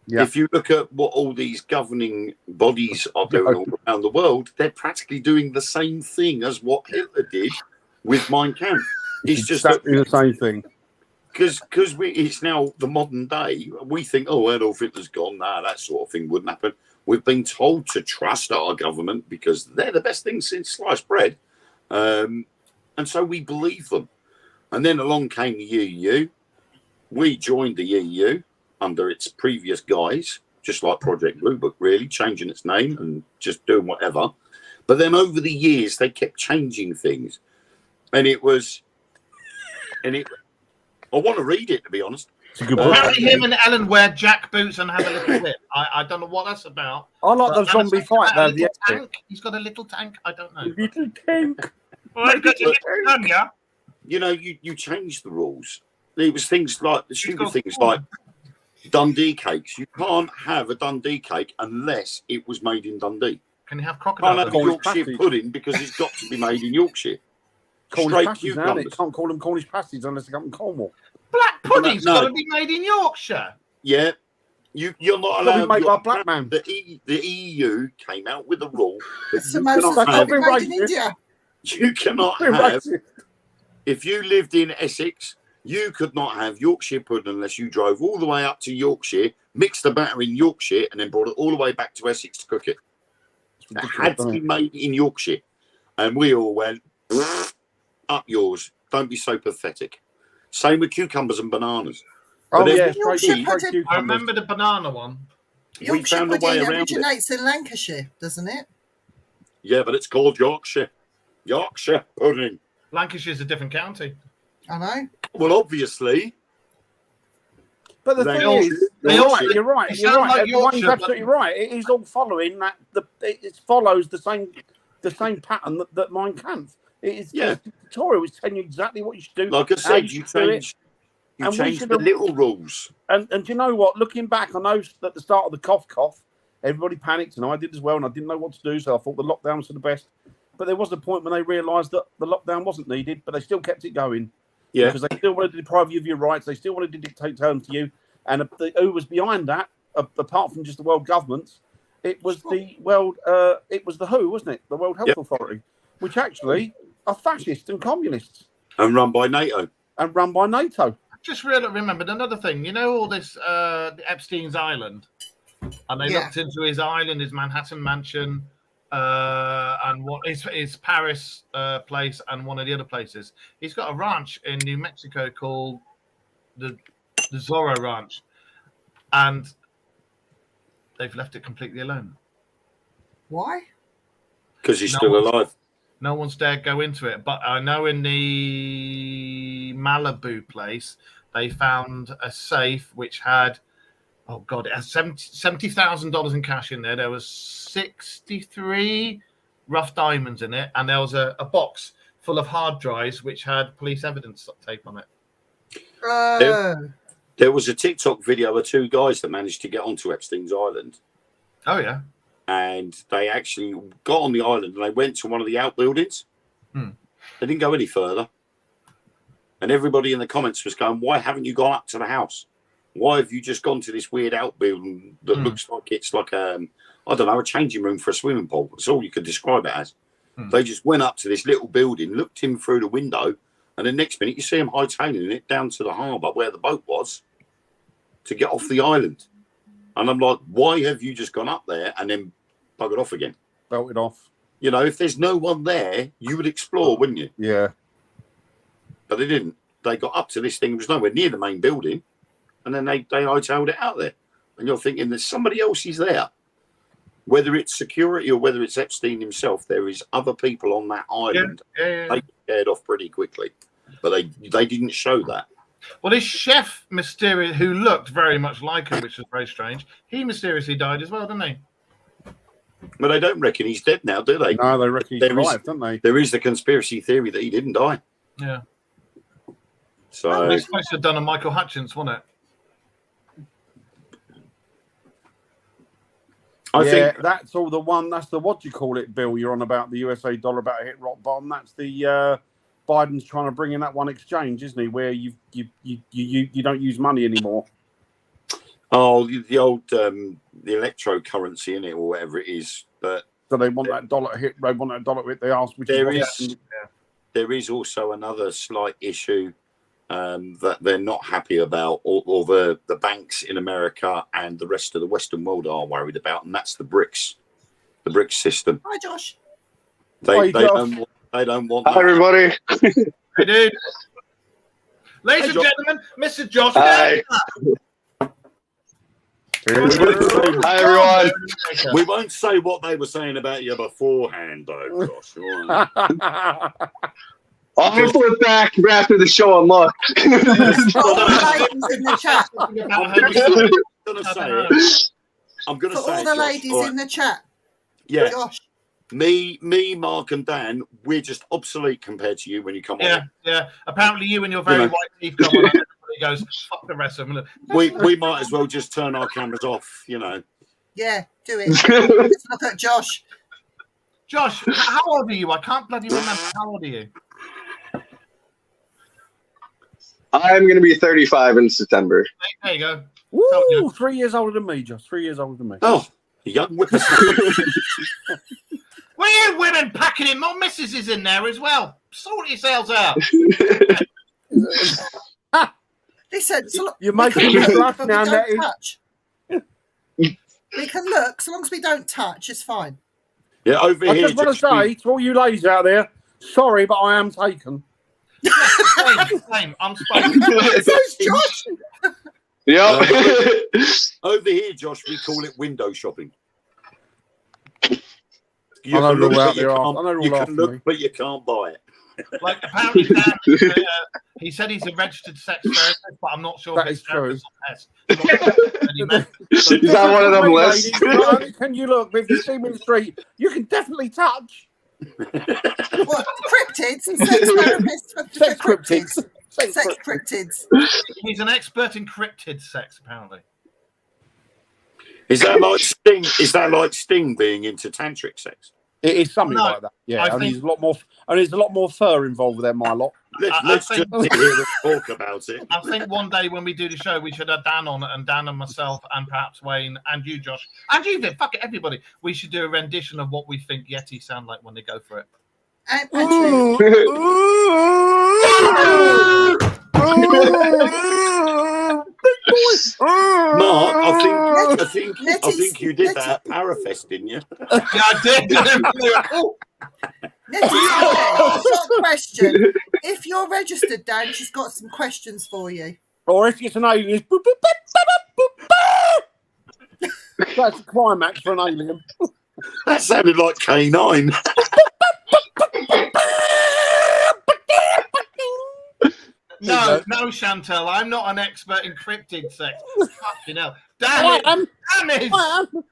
Yeah. If you look at what all these governing bodies are doing all around the world, they're practically doing the same thing as what Hitler did with Mein Kampf. It's just exactly the same thing. Because it's now the modern day. We think, oh, Adolf Hitler's gone. Nah, that sort of thing wouldn't happen. We've been told to trust our government because they're the best thing since sliced bread. And so we believe them. And then along came the EU. We joined the EU under its previous guise, just like Project Blue Book, really, changing its name and just doing whatever. But then over the years, they kept changing things. And I want to read it, to be honest. It's a good book. Apparently him and Ellen wear jack boots and have a little whip. I don't know what that's about. I like the But zombie Alan's fight. got a Though, little tank. He's got a little tank. I don't know. little tank. Oh, he's got a little gun, yeah? You know, you change the rules. There was things like the stupid got things four. like Dundee cakes. You can't have a Dundee cake unless it was made in Dundee. Can you have Can't crocodile? have a Cornish Yorkshire pasties. pudding because it's got to be made in Yorkshire. Cornish Straight pasties, now, cucumbers. can't call them Cornish pasties unless they come from Cornwall. Black pudding's No. got to be made in Yorkshire. Yeah, you're not Probably allowed. made by a you're- black man. The EU came out with a rule that It's the most cannot have- made in India. you cannot have. If you lived in Essex, you could not have Yorkshire pudding unless you drove all the way up to Yorkshire, mixed the batter in Yorkshire, and then brought it all the way back to Essex to cook it. It had to be made in Yorkshire. And we all went, up yours. Don't be so pathetic. Same with cucumbers and bananas. Oh, But then yeah, Yorkshire straight pudding- cucumbers. I remember the banana one. We Yorkshire found a way pudding around it. originates in Lancashire, doesn't it? Yeah, but it's called Yorkshire. Yorkshire pudding. Lancashire's a different county. I know. Well, obviously, But the They thing all- is, they all- you're right. they You're sound right. like Everyone's Yorkshire, absolutely right. It is all following that. It follows the same pattern that Mein Kampf. It is Yeah. it's tutorial. It's telling you exactly what you should do. like I how said, you should do it. change And we the should have- little rules. And do you know what? Looking back, I know at the start of the cough, everybody panicked, and I did as well, and I didn't know what to do, so I thought the lockdown was for the best. But there was a point when they realised that the lockdown wasn't needed, but they still kept it going. Yeah. Because they still wanted to deprive you of your rights. They still wanted to dictate terms to you. And who was behind that, apart from just the world governments, it was the world. It was the WHO, wasn't it? The World Health Yep. Authority, which actually are fascists and communists And run by NATO. and run by NATO. Just really remembered another thing. You know all this the Epstein's Island, and they Yeah. looked into his island, his Manhattan mansion, and what his Paris place, and one of the other places. He's got a ranch in New Mexico called the Zorro Ranch, and they've left it completely alone. Why? Because he's No still one's- alive. No one's dared go into it, but I know in the Malibu place they found a safe which had, oh god, it has $70,000 in cash in there. There was 63 rough diamonds in it, and there was a box full of hard drives which had police evidence tape on it. There was a TikTok video of two guys that managed to get onto Epstein's Island, Oh yeah, and they actually got on the island and they went to one of the outbuildings. Hmm. They didn't go any further. And everybody in the comments was going, why haven't you gone up to the house? Why have you just gone to this weird outbuilding that looks like it's like I don't know, a changing room for a swimming pool? That's all you could describe it as. They just went up to this little building, looked in through the window, and the next minute you see them hightailing it down to the harbour where the boat was to get off the island. And I'm like, why have you just gone up there and then buggered off again? Belted off. You know, if there's no one there, you would explore, wouldn't you? Yeah. But they didn't. They got up to this thing. It was nowhere near the main building. And then they hightailed it out there. And you're thinking there's somebody else is there. Whether it's security or whether it's Epstein himself, there is other people on that island. Yeah. They scared off pretty quickly, but they didn't show that. Well, this chef mysterious who looked very much like him, which was very strange. He mysteriously died as well, didn't he? But they don't reckon he's dead now, do they? No, they reckon he's There is- alive, don't they? There is the conspiracy theory that he didn't die. Yeah. So They're supposed to have done a Michael Hutchins, wasn't it? I Yeah, think that's all the one. That's the what do you call it, Bill? You're on about the USA dollar about to hit rock bottom. That's the Biden's trying to bring in that one exchange, isn't he? Where you don't use money anymore. the old the electrocurrency in it or whatever it is. But So they want that dollar hit. They want that dollar hit. They asked, which There is is- there is also another slight issue that they're not happy about, or the banks in America and the rest of the Western world are worried about, and that's the BRICS system. Hi, Josh. Hi, Josh. They don't want Hi, that. everybody. Hey, dude. Ladies Hey, and Josh. gentlemen, Mr. Josh. Hi. Hi, everyone. We won't say what they were saying about you beforehand, though, Josh. All right. I'll flip back after the show and look. For all the ladies in the chat. I'm gonna For say all it, the Josh. ladies All right. in the chat. Yeah, Josh. me, Mark, and Dan, we're just obsolete compared to you when you come Yeah, on. yeah. Apparently, you and your very You know. white teeth come on, and everybody goes, "Fuck the rest of them." We might as well just turn our cameras off, you know. Yeah, do it. Let's look at Josh. Josh, how old are you? I can't bloody remember. How old are you? I'm going to be 35 in September. There you go. Woo! 3 years older than me, Josh. 3 years older than me. Oh, young whippersnapper. Well, you women packing in more missuses in there as well. Sort yourselves out. Listen, so look, You're we making can me look, blush but we now, don't Nettie. touch. We can look, so long as we don't touch, it's fine. Yeah, over I here. just want to Josh, say to all you ladies out there, sorry, but I am taken. Same. I'm spoken. So's Josh. Yep. over here, Josh, we call it window shopping. You I know can look, they're all but out you there. can't- I know they're you all can after look, me. but you can't buy it. Like apparently, Dan, he said he's a registered sex therapist, but I'm not sure That if is it's true. therapist or pest. Anyway, Is that one of them Ladies, lists? not only can you look, but if you see me in the street, you can definitely touch. What? Cryptids? Sex therapists for Sex cryptids. cryptids. Sex cryptids. he's an expert in cryptid sex, apparently. Is that like Sting? Is that like Sting being into tantric sex? It is something No, like that. Yeah, I and think- there's a lot more. And there's a lot more fur involved there, my lot. Let's I think- just sit here and talk about it. I think one day when we do the show, we should have Dan on, and Dan and myself, and perhaps Wayne, and you, Josh, and you, Vic, fuck it, everybody. We should do a rendition of what we think Yeti sound like when they go for it. Actually, Mark, I think Nettie's- you did that at Parafest, didn't you? Yeah, I did. Oh, Nettie's got a question. If you're registered, Dan, she's got some questions for you. Or if it's an alien, it's boop, boop, boop, boop, boop, boop. That's a climax for an alien. That sounded like K9. no, Chantel, I'm not an expert in cryptid sex. Fucking hell. I Dan am. is. I am.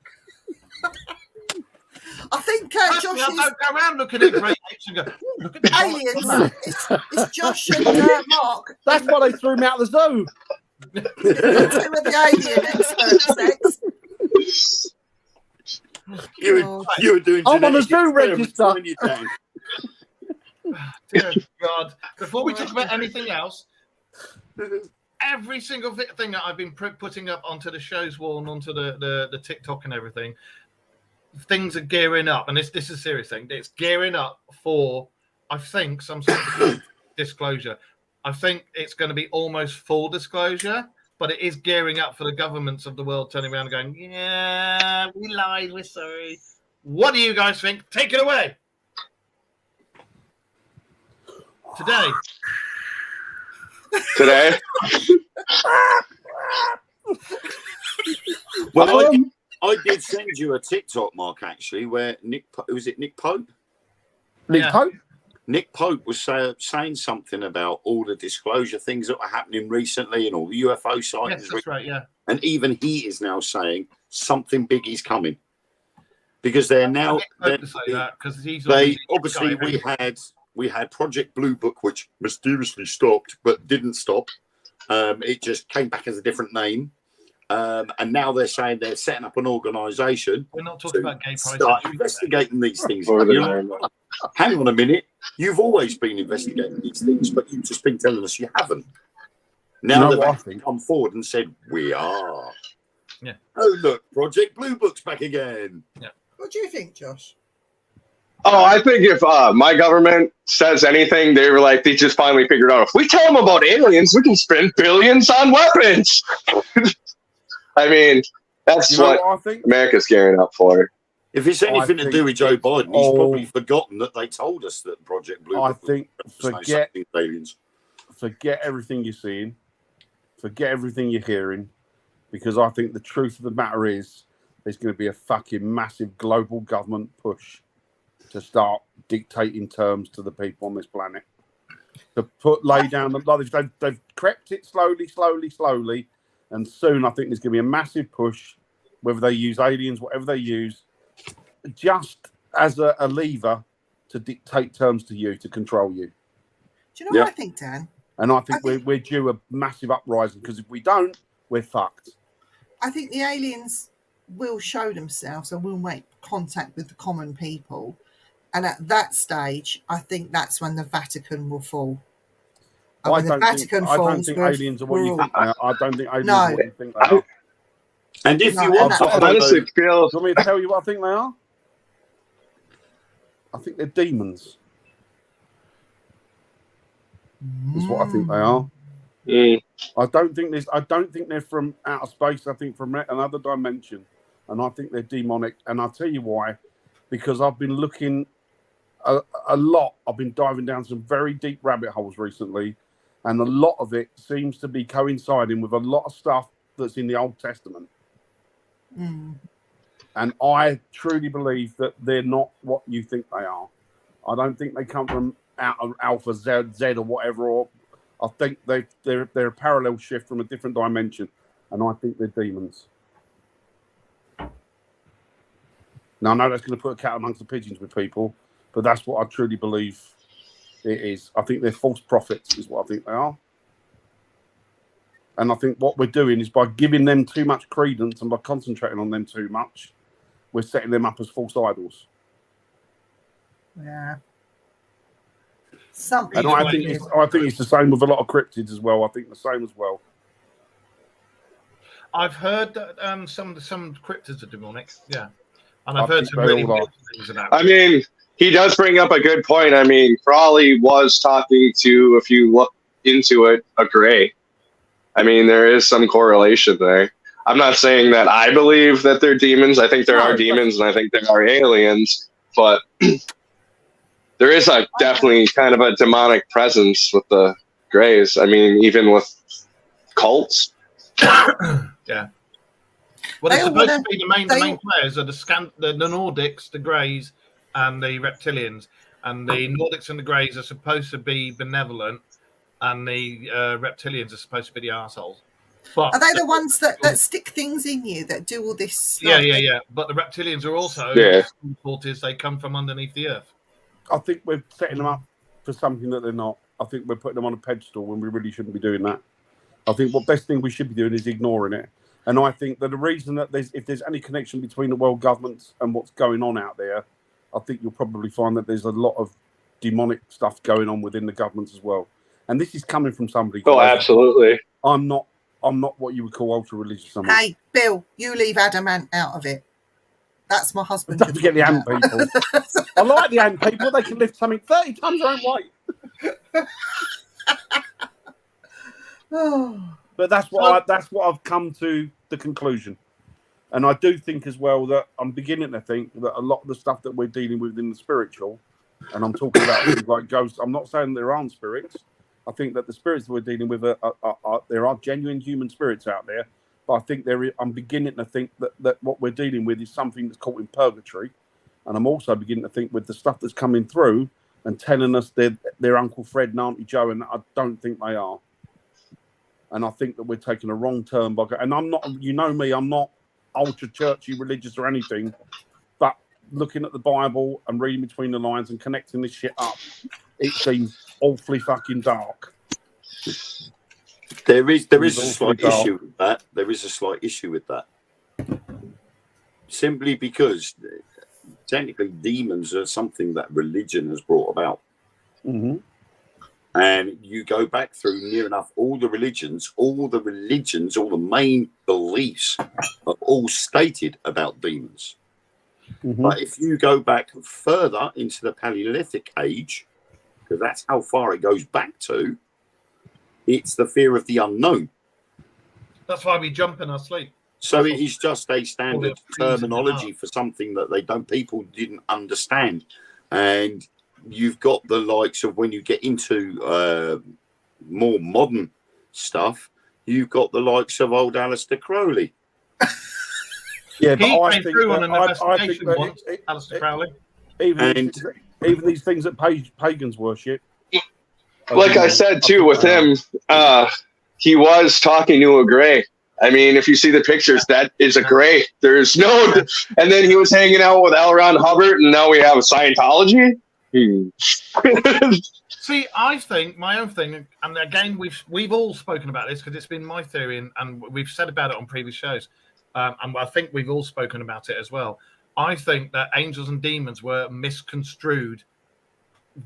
I think Trust me, I Josh's don't go around looking at great apes and go, "Ooh, look at the aliens. It's Josh and Mark. That's why they threw me out of the zoo. Two of the alien expert sex. You were doing I'm on the genetic zoo experiments, register. weren't you, Dan? Dear God. Before we talk about anything else, every single thing that I've been putting up onto the show's wall and onto the TikTok and everything, things are gearing up. And this is a serious thing. It's gearing up for, I think, some sort of disclosure. I think it's going to be almost full disclosure, but it is gearing up for the governments of the world turning around and going, yeah, we lied, we're sorry. What do you guys think? Take it away. Today. Well, I did send you a TikTok, Mark, actually, where Nick Pope Nick Yeah. Pope? Nick Pope was saying something about all the disclosure things that were happening recently and all the UFO Yes, sightings. that's right. Yeah. And even he is now saying something big is coming. Because they're now... I hope to say that because he's They obviously we had Project Blue Book, which mysteriously stopped but didn't stop. It just came back as a different name, and now they're saying they're setting up an organisation. We're not talking to about gay pride. start investigating these things. Over the You name. know, hang on a minute, you've always been investigating these things, but you've just been telling us you haven't. Now You know they've what I actually think? come forward and said we are. Yeah. Oh look, Project Blue Book's back again. What do you think, Josh? Oh, I think if my government says anything, they were like, they just finally figured out if we tell them about aliens, we can spend billions on weapons. I mean, that's You know what what I think? America's gearing up for. If it's anything to think do with Joe it's Biden, he's all- probably forgotten that they told us that Project Blue I Book think was no forget such thing as aliens. forget everything you're seeing, forget everything you're hearing, because I think the truth of the matter is there's going to be a fucking massive global government push to start dictating terms to the people on this planet. To lay down the they've crept it slowly, and soon I think there's going to be a massive push, whether they use aliens, whatever they use, just as a lever to dictate terms to you, to control you. Do you know what I think, Dan? And I think we're due a massive uprising, because if we don't, we're fucked. I think the aliens will show themselves and will make contact with the common people. And at that stage, I think that's when the Vatican will fall. And when the Vatican I don't falls, think we're- aliens are what we're you all- think they are. I don't think aliens No. are what you think they are. And if No, you and want that's- to I follow honestly those, feel Do you want me to tell you what I think they are? I think they're demons. Is what I think they are. I don't think they're from outer space. I think from another dimension, and I think they're demonic. And I'll tell you why, because I've been looking a lot. I've been diving down some very deep rabbit holes recently, and a lot of it seems to be coinciding with a lot of stuff that's in the Old Testament. Mm. And I truly believe that they're not what you think they are. I don't think they come from out of Alpha Z or whatever. Or I think they're a parallel shift from a different dimension, and I think they're demons. Now I know that's going to put a cat amongst the pigeons with people, but that's what I truly believe it is. I think they're false prophets, is what I think they are. And I think what we're doing is by giving them too much credence and by concentrating on them too much, we're setting them up as false idols. Yeah. Something. And I think it's the same with a lot of cryptids as well. I think the same as well. I've heard that some cryptids are demonic. Yeah, and I I've heard think some they really all are. weird things about. I mean, he does bring up a good point. I mean, Crawley was talking to, if you look into it, a gray. I mean, there is some correlation there. I'm not saying that I believe that they're demons. I think there are demons, and I think there are aliens. But there is definitely kind of a demonic presence with the Greys. I mean, even with cults. Yeah. Well, They it's all supposed wanna- to be the main players are the Nordics, the Greys, and the Reptilians. And the Nordics and the Greys are supposed to be benevolent, and the Reptilians are supposed to be the arseholes. But Are they the ones that stick things in you, that do all this stuff? yeah. But the Reptilians are also they come from underneath the earth. I think we're setting them up for something that they're not. I think we're putting them on a pedestal when we really shouldn't be doing that. I think what best thing we should be doing is ignoring it. And I think that the reason that if there's any connection between the world governments and what's going on out there, I think you'll probably find that there's a lot of demonic stuff going on within the governments as well. And this is coming from somebody. Oh, absolutely. I'm not what you would call ultra religious. Hey, Bill, you leave Adamant out of it. That's my husband. Don't forget the ant people. I like the ant people. They can lift something 30 tons their own weight. But that's what I've come to the conclusion. And I do think as well that I'm beginning to think that a lot of the stuff that we're dealing with in the spiritual, and I'm talking about things like ghosts, I'm not saying there aren't spirits. I think that the spirits that we're dealing with there are genuine human spirits out there But I think I'm beginning to think that what we're dealing with is something that's caught in purgatory. And I'm also beginning to think with the stuff that's coming through and telling us they're Uncle Fred and Auntie Joe, and I don't think they are. And I think that we're taking a wrong turn. And I'm not, you know me, I'm not ultra churchy, religious or anything. But looking at the Bible and reading between the lines and connecting this shit up, it seems awfully fucking dark. There is a slight issue with that. There is a slight issue with that. Simply because technically demons are something that religion has brought about. Mm-hmm. And you go back through near enough all the religions, all the main beliefs are all stated about demons. Mm-hmm. But if you go back further into the Paleolithic age, because that's how far it goes back to, it's the fear of the unknown. That's why we jump in our sleep. So it is just a standard terminology for something that people didn't understand. And you've got the likes of, when you get into more modern stuff, you've got the likes of old Aleister Crowley. Yeah, but He I came think through on that, an investigation that once, Aleister Crowley. even these things that pagans worship. Like I said too, with him, he was talking to a Grey. I mean, if you see the pictures, that is a Grey. There's no, and then he was hanging out with L. Ron Hubbard, and now we have Scientology. See, I think my own thing, and again, we've all spoken about this because it's been my theory, and we've said about it on previous shows, and I think we've all spoken about it as well. I think that angels and demons were misconstrued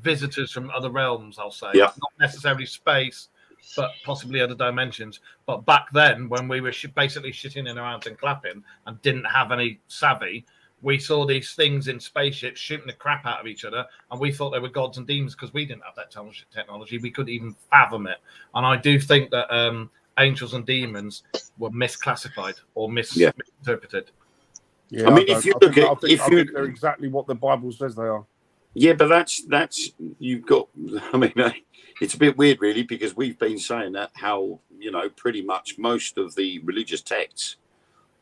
visitors from other realms, I'll say. Yeah. Not necessarily space, but possibly other dimensions. But back then, when we were basically shitting in our hands and clapping and didn't have any savvy, we saw these things in spaceships shooting the crap out of each other, and we thought they were gods and demons because we didn't have that technology. We couldn't even fathom it. And I do think that angels and demons were misclassified or misinterpreted. Yeah, I mean, if you look at, I think they're exactly what the Bible says they are. Yeah, but that's you've got. I mean, it's a bit weird, really, because we've been saying that how pretty much most of the religious texts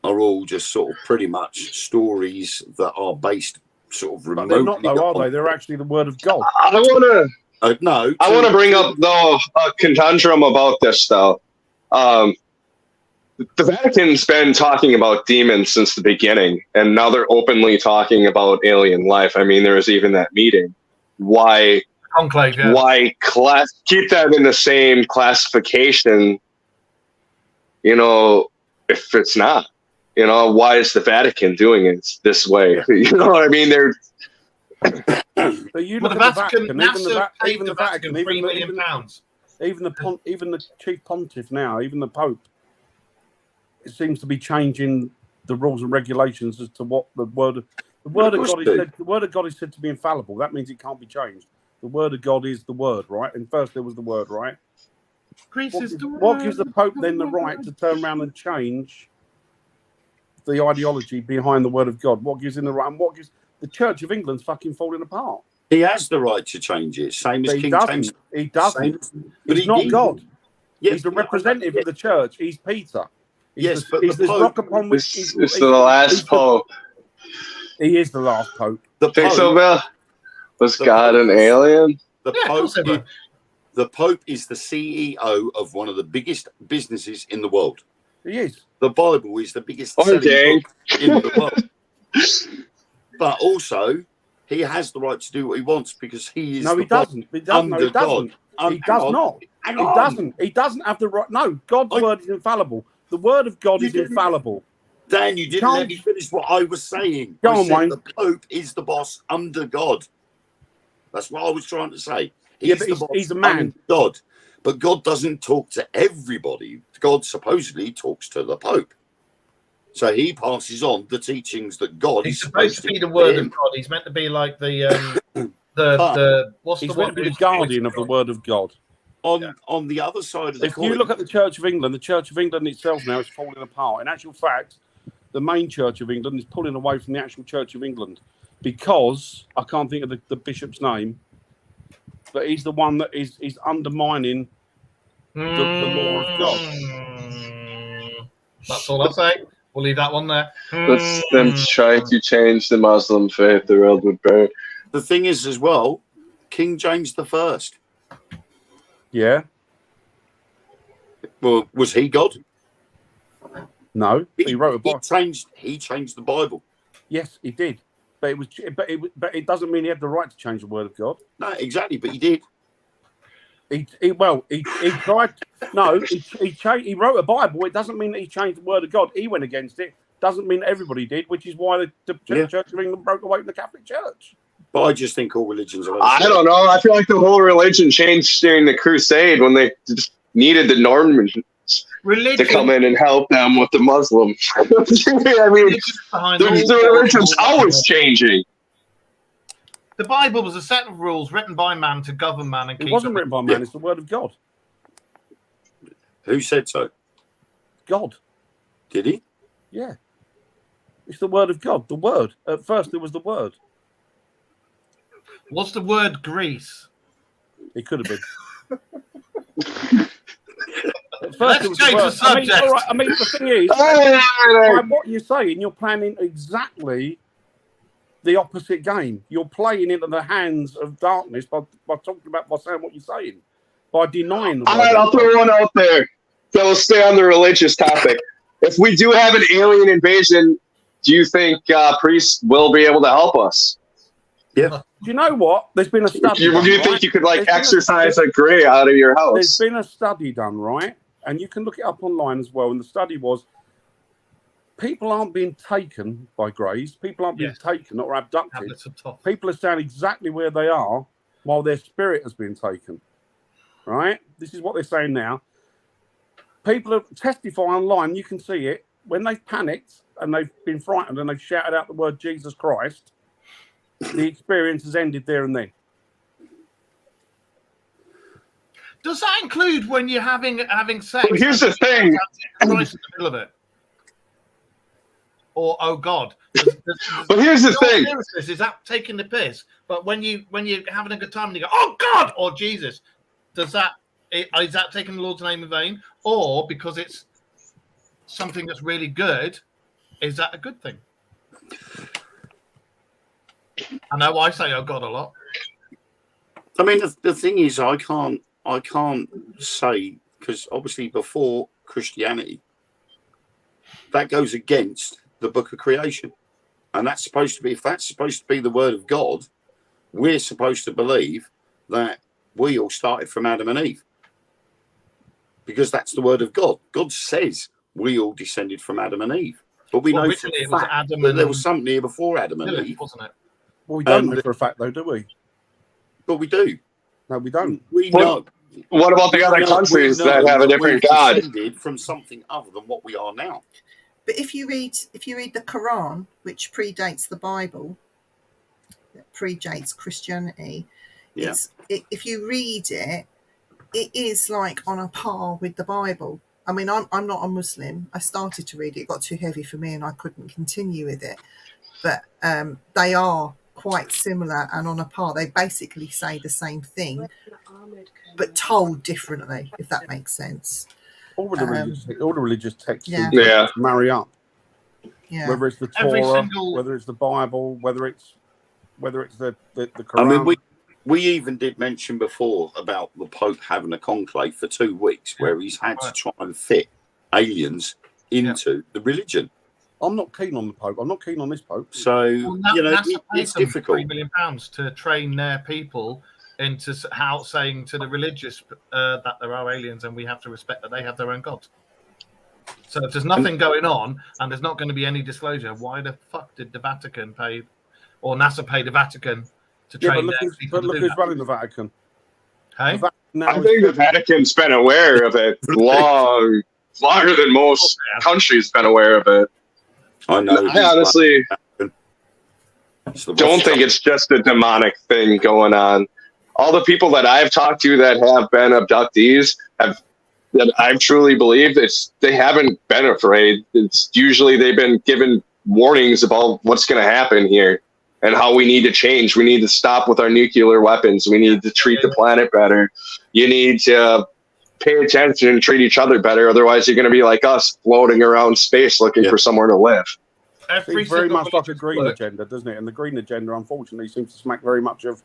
are all just sort of pretty much stories that are based sort of remotely. But they're not, though, are they? They're actually the word of God. I want to. No, I want to bring up though a conundrum about this though. The Vatican's been talking about demons since the beginning, and now they're openly talking about alien life. I mean, there was even that meeting. Why? Conclave, yeah. Why keep that in the same classification? If it's not, why is the Vatican doing it this way? You know what I mean? They're. So you look Well, at the Vatican, NASA paid even the Vatican £3 million. even the chief pontiff now, even the Pope, it seems to be changing the rules and regulations as to what the word of God is said. The word of God is said to be infallible. That means it can't be changed. The word of God is the word, right? And first there was the word, right? What gives the Pope then the right to turn around and change the ideology behind the word of God? What gives him the right? And what gives the Church of England's fucking falling apart? He has the right to change it, same as King James. He doesn't. But He's not God. Yes, He's the representative of the church. He's Peter. He's He's the rock upon which This is the last Pope. He is the last Pope. The Think so, Pope, Bill? Was God an alien? the Pope is the CEO of one of the biggest businesses in the world. He is. The Bible is the biggest selling book in the world. But also, he has the right to do what he wants because he is. No, he doesn't. He doesn't. No, he doesn't. He does not. He doesn't. He doesn't have the right. No, God's word is infallible. The word of God is infallible. Dan, you didn't let me finish what I was saying. Go on, Wayne. The Pope is the boss under God. That's what I was trying to say. He's a man. Under God. But God doesn't talk to everybody. God supposedly talks to the Pope. So he passes on the teachings that God He's is supposed to be the word of God. He's meant to be like the what's He's the meant to be the guardian of the word of God. On the other side of the coin. If you look at the Church of England itself now is falling apart. In actual fact, the main Church of England is pulling away from the actual Church of England because I can't think of the bishop's name, but he's the one that is undermining the law of God. That's all I'll say. We'll leave that one there. That's them trying to change the Muslim faith. The world would burn. The thing is, as well, King James I. Yeah. Well, was he God? No. He wrote a Bible. He changed the Bible. Yes, he did. But it doesn't mean he had the right to change the word of God. No, exactly, but he did. He tried. No, he wrote a Bible. It doesn't mean that he changed the word of God. He went against it. Doesn't mean everybody did, which is why the Church of England broke away from the Catholic Church. But I just think all religions are. I don't know. I feel like the whole religion changed during the Crusade when they just needed the Normans to come in and help them with the Muslims. I mean, the religion's always changing. The Bible was a set of rules written by man to govern man and keep. It wasn't written by man. It's the word of God. Who said so? God. Did he? Yeah. It's the word of God. The word. At first, it was the word. What's the word Greece? It could have been. At first, Let's it was change the word. the subject. I mean, the thing is, by what you're saying, you're planning exactly the opposite game. You're playing into the hands of darkness by saying what you're saying, by denying. All right, I'll throw one out there. So we'll stay on the religious topic. If we do have an alien invasion, do you think priests will be able to help us? Yeah. Do you know what? There's been a study. Would you think you could exercise a grey out of your house? There's been a study done, right? And you can look it up online as well. And the study was people aren't being taken by greys. People aren't being taken or abducted. People are staying exactly where they are while their spirit has been taken. Right? This is what they're saying now. People are testifying online. You can see it. When they've panicked and they've been frightened and they've shouted out the word Jesus Christ, the experience has ended there and then. Does that include when you're having sex? Well, here's the thing. Christ in the middle of it. Or oh God. But here's the thing. Is that taking the piss? But when you're having a good time and you go, oh God, or Jesus, is that taking the Lord's name in vain? Or because it's something that's really good, is that a good thing? I know I say oh God a lot. I mean, the thing is, I can't say, because obviously before Christianity, that goes against the book of creation. And that's supposed to be, if that's supposed to be the word of God, we're supposed to believe that we all started from Adam and Eve. Because that's the word of God. God says we all descended from Adam and Eve. But we know for a fact that there was something here before Adam and Eve. Wasn't it? Well, we don't know for a fact, though, do we? But we do. No, we don't. We know. What about the other countries that have a different God? Descended from something other than what we are now. But if you read the Quran, which predates the Bible, predates Christianity, if you read it, it is like on a par with the Bible. I mean, I'm not a Muslim. I started to read it. It got too heavy for me and I couldn't continue with it. But they are quite similar and on a par. They basically say the same thing, but told differently, if that makes sense. All the religious texts marry up. Yeah. Whether it's the Torah, whether it's the Bible, whether it's the Quran. I mean, we even did mention before about the Pope having a conclave for 2 weeks where he's had to try and fit aliens into the religion. I'm not keen on the Pope. I'm not keen on this Pope. So, it's difficult. £3 million to train their people into saying to the religious that there are aliens and we have to respect that they have their own gods. So if there's nothing going on and there's not going to be any disclosure, why the fuck did the Vatican pay, or NASA pay the Vatican to train their people? But look who's running the Vatican. I Hey? think the Vatican's been aware of it longer than most countries been aware of it. I know. I honestly don't think it's just a demonic thing going on. All the people that I've talked to that have been abductees that I've truly believed they haven't been afraid. It's usually they've been given warnings about what's going to happen here and how we need to change. We need to stop with our nuclear weapons. We need to treat the planet better. You need to pay attention and treat each other better. Otherwise, you're going to be like us, floating around space looking for somewhere to live. It's very much like a green agenda, doesn't it? And the green agenda, unfortunately, seems to smack very much of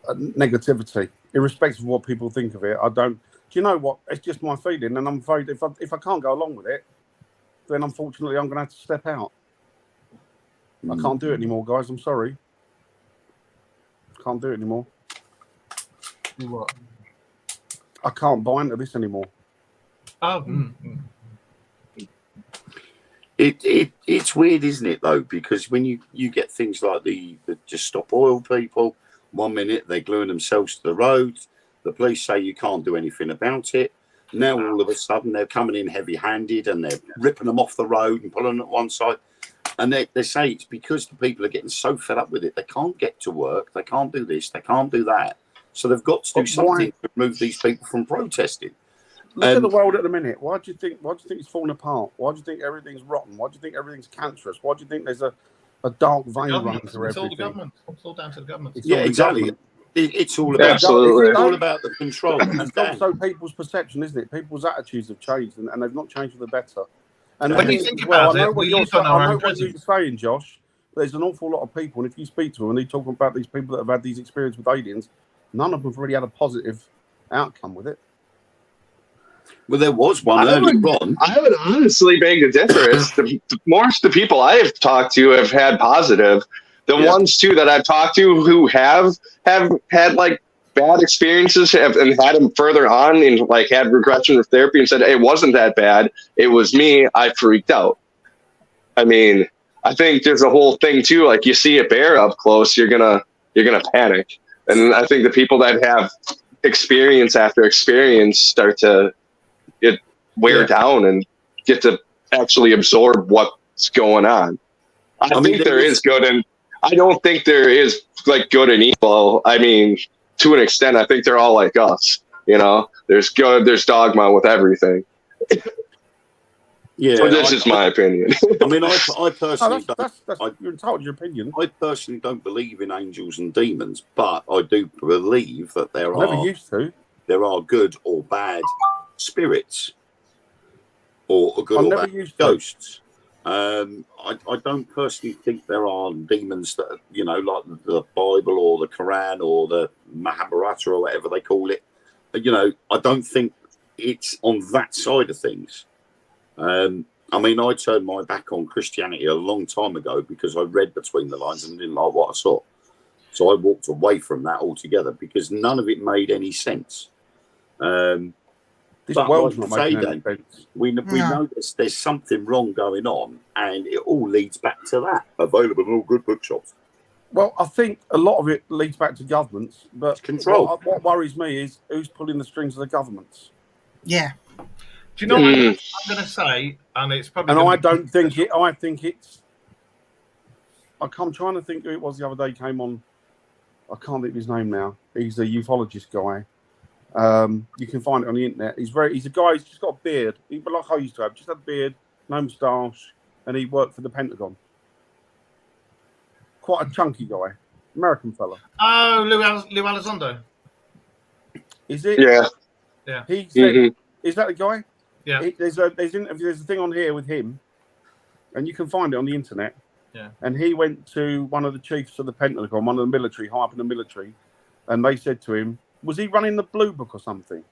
negativity, irrespective of what people think of it. I don't. Do you know what? It's just my feeling, and I'm afraid if I can't go along with it, then unfortunately I'm going to have to step out. I can't do it anymore, guys. I'm sorry. Can't do it anymore. Do what? I can't buy into this anymore. Oh. It's weird, isn't it, though? Because when you get things like the Just Stop Oil people, 1 minute they're gluing themselves to the road, the police say you can't do anything about it. Now all of a sudden they're coming in heavy-handed and they're ripping them off the road and pulling them at one side. And they say it's because the people are getting so fed up with it, they can't get to work, they can't do this, they can't do that. So they've got to do something to remove these people from protesting. Look at the world at the minute. Why do you think it's falling apart? Why do you think everything's rotten? Why do you think everything's cancerous? Why do you think there's a dark vein running through everything? It's all the government. It's all down to the government. Yeah, exactly. It's all about the control. It's also people's perception, isn't it? People's attitudes have changed, and they've not changed for the better. And when you think about it, we live on our own what you're saying, Josh. There's an awful lot of people, and if you speak to them and they talk about these people that have had these experiences with aliens, none of them have really had a positive outcome with it. Well, there was one early on. I would honestly beg to differ. Most of the people I have talked to have had positive. The ones too that I've talked to who have had like bad experiences and had them further on and like had regression of therapy and said, hey, it wasn't that bad. It was me. I freaked out. I mean, I think there's a whole thing too. Like you see a bear up close, you're gonna panic. And I think the people that have experience after experience start to get wear down and get to actually absorb what's going on. I think there is good and I don't think there is like good and evil. I mean, to an extent, I think they're all like us. You know, there's good, there's dogma with everything. Yeah, so this is my opinion. I mean, I personally you're entitled to your opinion. I personally don't believe in angels and demons, but I do believe that there are good or bad spirits, or good or bad ghosts. I don't personally think there are demons that, you know, like the Bible or the Quran or the Mahabharata or whatever they call it. You know, I don't think it's on that side of things. I mean, I turned my back on Christianity a long time ago because I read between the lines and didn't like what I saw. So I walked away from that altogether because none of it made any sense. This world's not making any sense. We know there's something wrong going on, and it all leads back to that. Available in all good bookshops. Well, I think a lot of it leads back to governments, but control. What worries me is who's pulling the strings of the governments. Yeah. Do you know what I'm going to say? And it's probably. And I don't think it. I think it's. I'm trying to think who it was the other day. Came on. I can't think of his name now. He's a ufologist guy. You can find it on the internet. He's a guy. He's just got a beard. Like I used to have. Just had a beard, no moustache, and he worked for the Pentagon. Quite a chunky guy, American fella. Oh, Lou Elizondo. Is it? Yeah. He said, "Is that the guy?" Yeah. There's a thing on here with him, and you can find it on the internet. Yeah. And he went to one of the chiefs of the Pentagon, one of the military, high up in the military, and they said to him, "Was he running the Blue Book or something?"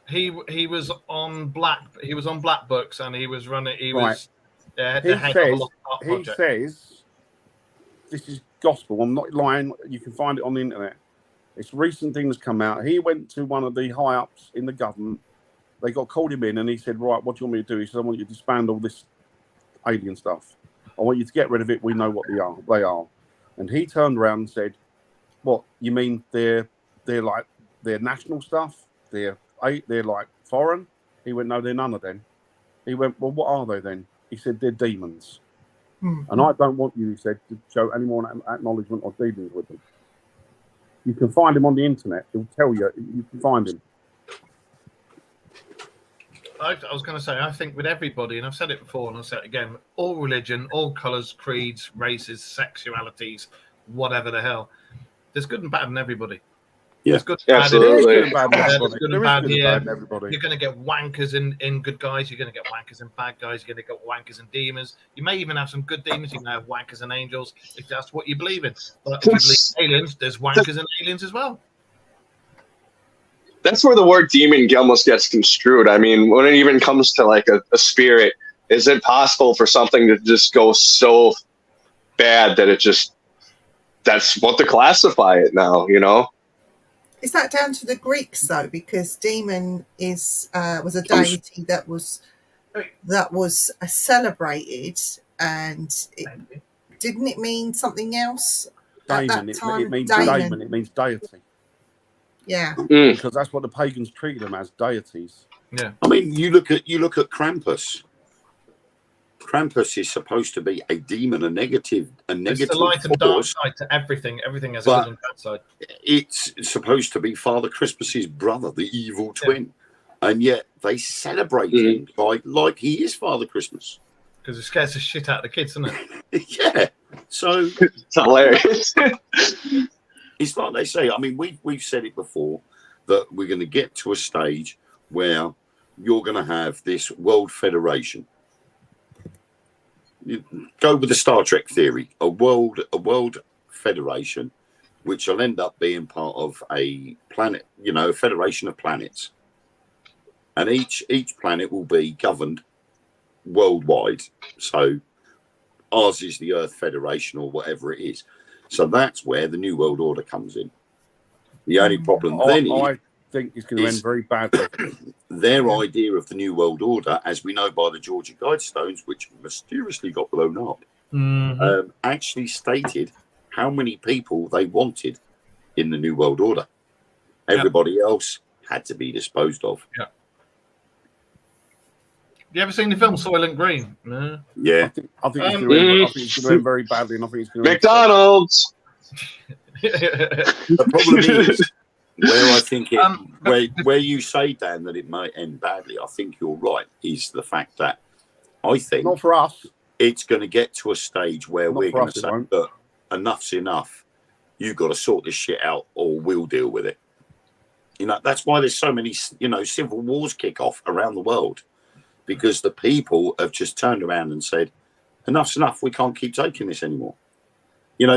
He was on Black Books, and he was running. He was. He says, this is gospel. I'm not lying. You can find it on the internet. It's a recent thing that's come out. He went to one of the high ups in the government. They called him in, and he said, "Right, what do you want me to do?" He said, "I want you to disband all this alien stuff. I want you to get rid of it. We know what they are." And he turned around and said, "What, you mean they're like they're national stuff? They're like foreign?" He went, "No, they're none of them." He went, "Well, what are they then?" He said, "They're demons." And I don't want you, he said, to show any more acknowledgement or dealings with them. You can find him on the internet. He'll tell you. You can find him. I was going to say, I think with everybody, and I've said it before and I'll say it again, all religion, all colours, creeds, races, sexualities, whatever the hell, there's good and bad in everybody. Yeah. There's good and bad. Absolutely. There is good and bad in There's everybody. good and There is bad good and here. bad in everybody. You're going to get wankers in good guys. You're going to get wankers and bad guys. You're going to get wankers and demons. You may even have some good demons. You may have wankers and angels if that's what you believe in. But if you believe in aliens, there's wankers and aliens as well. That's where the word demon almost gets construed. I mean, when it even comes to like a spirit, is it possible for something to just go so bad that it just, that's what to classify it now, you know? Is that down to the Greeks though? Because demon was a deity that was celebrated, and didn't it mean something else at Daemon. that time? It means Daemon. daemon. It means deity. Yeah. Because that's what the pagans treated them as, deities. Yeah. I mean, you look at Krampus. Krampus is supposed to be a demon, a negative It's the light and dark force. side to everything. Everything has a But- good and bad side. It's supposed to be Father Christmas's brother, the evil twin, and yet they celebrate him like he is Father Christmas. Because it scares the shit out of the kids, doesn't it? Yeah. So It's hilarious. it's like they say. I mean, we've said it before that we're going to get to a stage where you're going to have this World Federation. You go with the Star Trek theory, a world federation, which will end up being part of a planet, a federation of planets, and each planet will be governed worldwide. So ours is the Earth Federation or whatever it is. So that's where the New World Order comes in. The only problem then I think it's going to end very badly. their idea of the New World Order, as we know by the Georgia Guidestones, which mysteriously got blown up, actually stated how many people they wanted in the New World Order. Everybody else had to be disposed of. Yeah. You ever seen the film Soylent Green? No. Yeah. I think it's going to end very badly, and I think it's going to McDonald's. The problem is, where I think where you say, Dan, that it might end badly, I think you're right, is the fact that I think not for us. it's going to get to a stage where Not we're for going us, to it say, won't. look, enough's enough. You've got to sort this shit out or we'll deal with it. That's why there's so many, civil wars kick off around the world, because the people have just turned around and said, enough's enough. We can't keep taking this anymore. You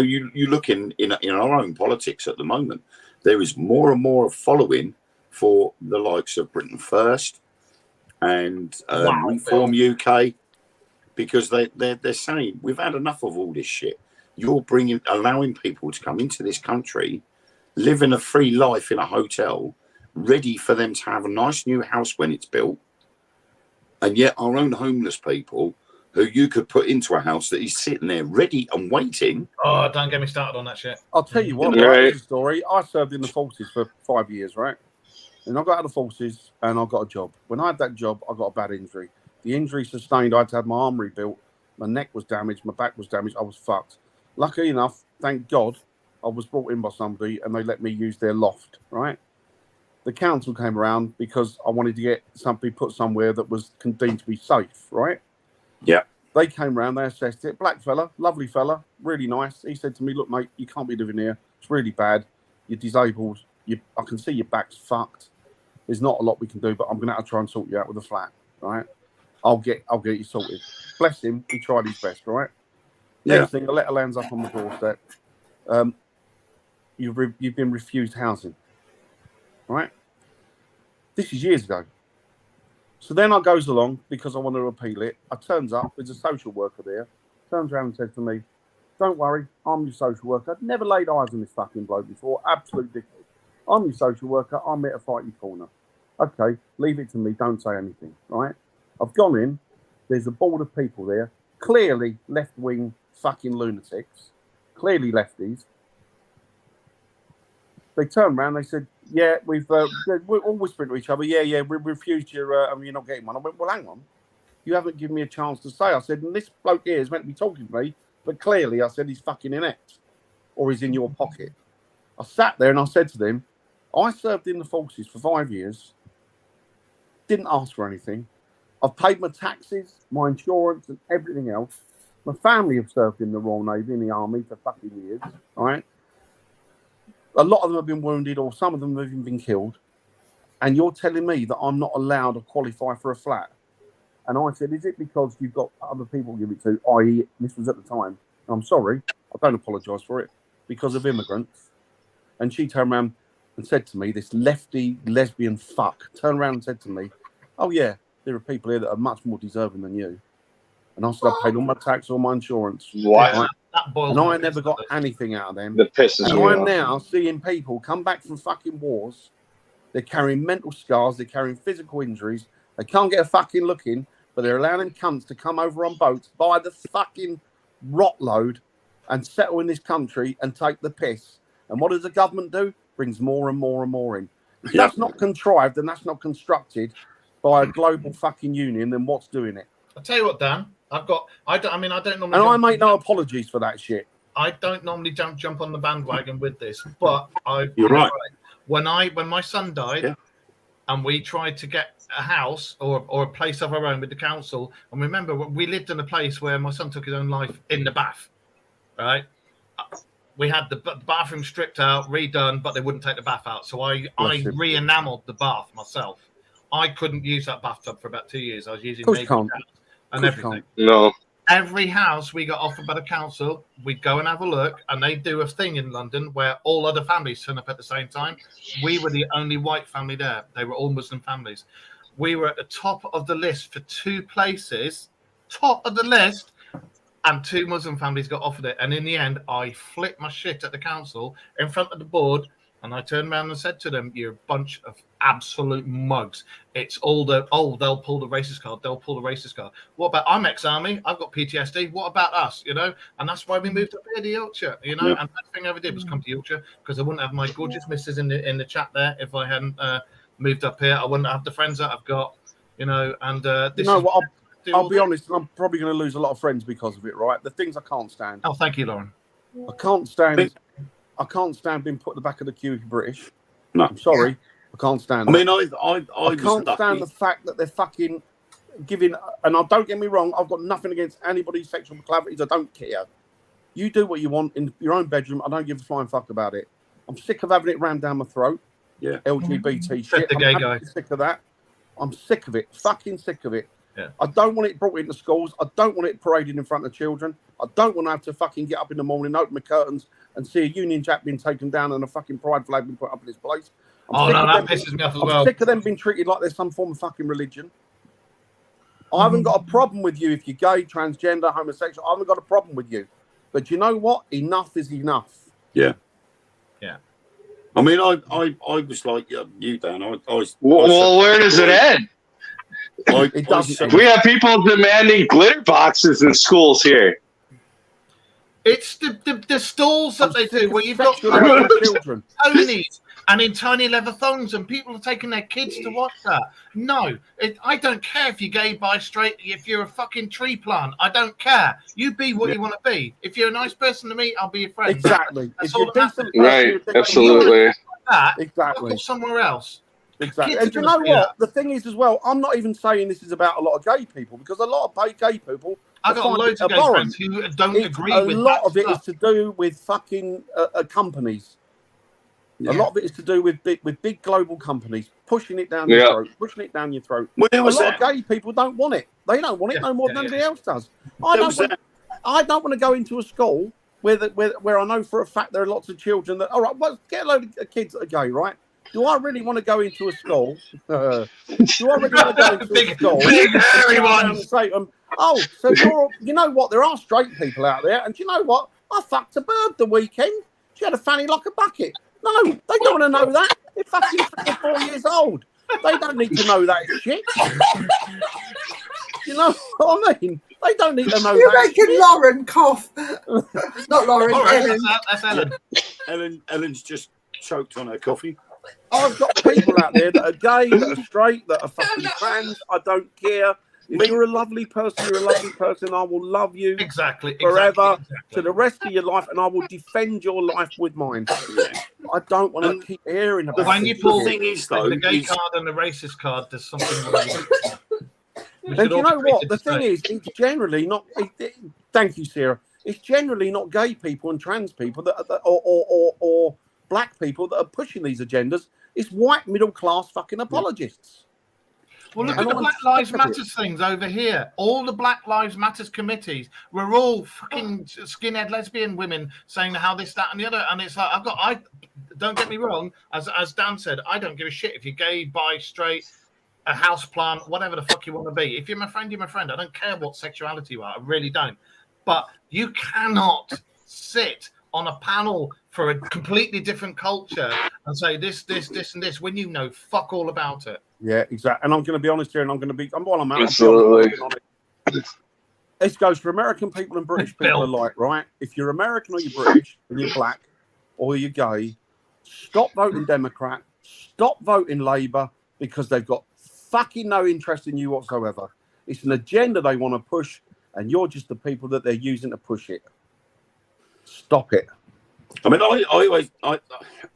look in our own politics at the moment, there is more and more following for the likes of Britain First and Reform UK, because they're saying we've had enough of all this shit. You're allowing people to come into this country, living a free life in a hotel, ready for them to have a nice new house when it's built, and yet our own homeless people, who you could put into a house that is sitting there ready and waiting. Oh, don't get me started on that shit. I'll tell you what, Right. here's a story. I served in the forces for 5 years, right? And I got out of the forces and I got a job. When I had that job, I got a bad injury. The injury sustained, I had to have my arm rebuilt. My neck was damaged, my back was damaged, I was fucked. Luckily enough, thank God, I was brought in by somebody and they let me use their loft, right? The council came around because I wanted to get something put somewhere that was deemed to be safe, right? Yeah. They came round, they assessed it. Black fella, lovely fella, really nice. He said to me, look, mate, you can't be living here. It's really bad. You're disabled. I can see your back's fucked. There's not a lot we can do, but I'm going to have to try and sort you out with a flat, right? I'll get you sorted. Bless him. He tried his best, right? Yeah. Next thing, a letter lands up on the doorstep. You've been refused housing, right? This is years ago. So then I goes along because I want to appeal it. I turns up, there's a social worker there, turns around and says to me, don't worry, I'm your social worker. I'd never laid eyes on this fucking bloke before. Absolute dickhead. I'm your social worker. I'm here to fight your corner. Okay, leave it to me. Don't say anything, right? I've gone in. There's a board of people there, clearly left-wing fucking lunatics, clearly lefties. They turned around, they said, yeah, we're all whispering to each other, yeah, we refused your, you're not getting one. I went, well, hang on. You haven't given me a chance to say. I said, and this bloke here is meant to be talking to me, but clearly I said he's fucking inept or he's in your pocket. I sat there and I said to them, I served in the forces for 5 years, didn't ask for anything. I've paid my taxes, my insurance and everything else. My family have served in the Royal Navy and the Army for fucking years, all right? A lot of them have been wounded, or some of them have even been killed. And you're telling me that I'm not allowed to qualify for a flat? And I said, is it because you've got other people to give it to, i.e., this was at the time, and I'm sorry, I don't apologise for it, because of immigrants. And she turned around and said to me, this lefty lesbian fuck, turned around and said to me, oh yeah, there are people here that are much more deserving than you. And I said, I paid all my tax, all my insurance. What? Right? That boils And I my never piss, got that anything out of them. That pisses And me I'm off. now seeing people come back from fucking wars. They're carrying mental scars. They're carrying physical injuries. They can't get a fucking look in, but they're allowing them cunts to come over on boats, buy the fucking rot load and settle in this country and take the piss. And what does the government do? Brings more and more and more in. If that's not contrived and that's not constructed by a global fucking union, then what's doing it? I'll tell you what, Dan. I don't normally. And I make no apologies for that shit. I don't normally jump on the bandwagon with this, but You're right. When my son died, and we tried to get a house or a place of our own with the council, and remember we lived in a place where my son took his own life in the bath, right? We had the bathroom stripped out, redone, but they wouldn't take the bath out, so I re-enameled the bath myself. I couldn't use that bathtub for about 2 years. I was using and everything. No. Every house we got offered by the council, we'd go and have a look, and they do a thing in London where all other families turn up at the same time. We were the only white family there. They were all Muslim families. We were at the top of the list for 2 places, top of the list, and 2 Muslim families got offered it. And in the end, I flipped my shit at the council in front of the board, and I turned around and said to them, you're a bunch of absolute mugs. It's all they'll pull the racist card. They'll pull the racist card. What about, I'm ex-army. I've got PTSD. What about us, you know? And that's why we moved up here to Yorkshire, you know? And the first thing I ever did was come to Yorkshire, because I wouldn't have my gorgeous missus in the chat there if I hadn't moved up here. I wouldn't have the friends that I've got, you know, and this I'll be honest, I'm probably going to lose a lot of friends because of it, right? The things I can't stand. Oh, thank you, Lauren. I can't stand being put at the back of the queue if you're British. No. I'm sorry. I can't stand I that. mean, I can't stand the fact that they're fucking giving, and don't get me wrong, I've got nothing against anybody's sexual proclivities. I don't care. You do what you want in your own bedroom. I don't give a flying fuck about it. I'm sick of having it rammed down my throat. Yeah. LGBT shit. The gay guy. Sick of that. I'm sick of it. Fucking sick of it. Yeah. I don't want it brought into schools. I don't want it paraded in front of children. I don't want to have to fucking get up in the morning, open my curtains, and see a Union Jack being taken down and a fucking pride flag being put up in this place. That pisses me off as well. I'm sick of them being treated like there's some form of fucking religion. I haven't got a problem with you if you're gay, transgender, homosexual. I haven't got a problem with you. But you know what? Enough is enough. Yeah. Yeah. I mean, I was like you, Dan. Well, where does it end? It doesn't. We have people demanding glitter boxes in schools here. It's the stalls that they do where you've got children. ponies and in tiny leather thongs, and people are taking their kids to watch that. No, I don't care if you're gay, bi, straight, if you're a fucking tree plant. I don't care. You be what you want to be. If you're a nice person to me, I'll be your friend. Exactly. That's if all you're that matters. Right, absolutely. Exactly. Go somewhere else. Exactly. Kids And you are know gonna see what? The thing is as well, I'm not even saying this is about a lot of gay people, because a lot of gay people, I've got loads of gay friends who don't agree with a lot that of it stuff. is to do with fucking companies. Yeah. A lot of it is to do with big global companies pushing it down your throat, pushing it down your throat. Well, A lot of gay people don't want it. They don't want it no more than anybody else does. I don't want to go into a school where I know for a fact there are lots of children that, all right, well, get a load of kids that are gay, right? Do I really want to go into a school? Do I really want to go into a school? Big hairy ones. And say to them, oh, so you know what? There are straight people out there, and do you know what? I fucked a bird the weekend. She had a fanny like a bucket. No, they don't want to know that. They're fucking 3 or 4 years old. They don't need to know that shit. You know what I mean? They don't need to know You're that making shit. Lauren cough. Not Lauren, All right, Ellen. that's Ellen. Ellen's just choked on her coffee. I've got people out there that are gay, that are straight, that are fucking trans. I don't care. If you're a lovely person, you're a lovely person. I will love you Exactly. forever to the rest of your life, and I will defend your life with mine. I don't want to keep hearing about When you pull The thing is, though, the gay card and the racist card, there's something wrong. And you know what? The thing is, it's generally not. Thank you, Sarah. It's generally not gay people and trans people that or black people that are pushing these agendas. It's white middle class fucking apologists. Well, look And at the I'm Black sick Lives of it. Matter things over here. All the Black Lives Matters committees were all fucking skinhead lesbian women saying how this, that, and the other. And it's like, I don't get me wrong, as Dan said, I don't give a shit if you're gay, bi, straight, a houseplant, whatever the fuck you want to be. If you're my friend, you're my friend. I don't care what sexuality you are. I really don't. But you cannot sit on a panel for a completely different culture and say this, and this when you know fuck all about it. Yeah, exactly. And I'm going to be honest here, and I'm out. Absolutely. This goes for American people and British people alike, right? If you're American or you're British and you're black or you're gay, stop voting Democrat, stop voting Labour, because they've got fucking no interest in you whatsoever. It's an agenda they want to push, and you're just the people that they're using to push it. Stop it. I mean,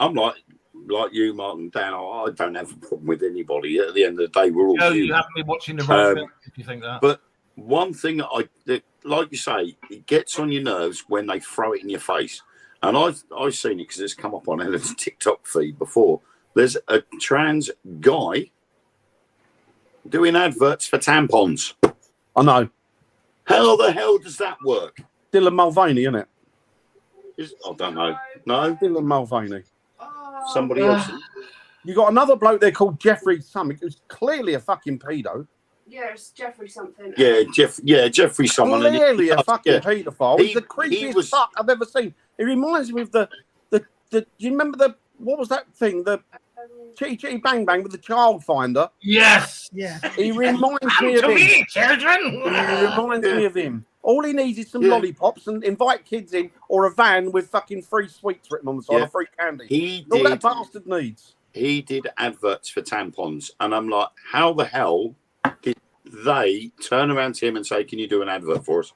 I'm like you, Martin, Dan. I don't have a problem with anybody. At the end of the day, we're all No, human. you haven't been watching the right film if you think that. But one thing that, like you say, it gets on your nerves when they throw it in your face. And I've seen it because it's come up on Ellen's TikTok feed before. There's a trans guy doing adverts for tampons. I know. How the hell does that work? Dylan Mulvaney, isn't it? I don't know. No, Dylan Mulvaney. somebody else. You got another bloke there called Jeffrey something, who's clearly a fucking pedo. Yeah, it's Jeffrey something. Yeah, Jeffrey someone. Clearly a fucking paedophile. He's the he creepiest fuck I've ever seen. He reminds me of the do you remember what was that thing? The Chitty Chitty Bang Bang with the child finder. Yes. Yeah. He reminds me of To him. me, children. He reminds me of him. All he needs is some lollipops and invite kids in, or a van with fucking free sweets written on the side, or free candy. All that bastard needs. He did adverts for tampons, and I'm like, how the hell did they turn around to him and say, "Can you do an advert for us?"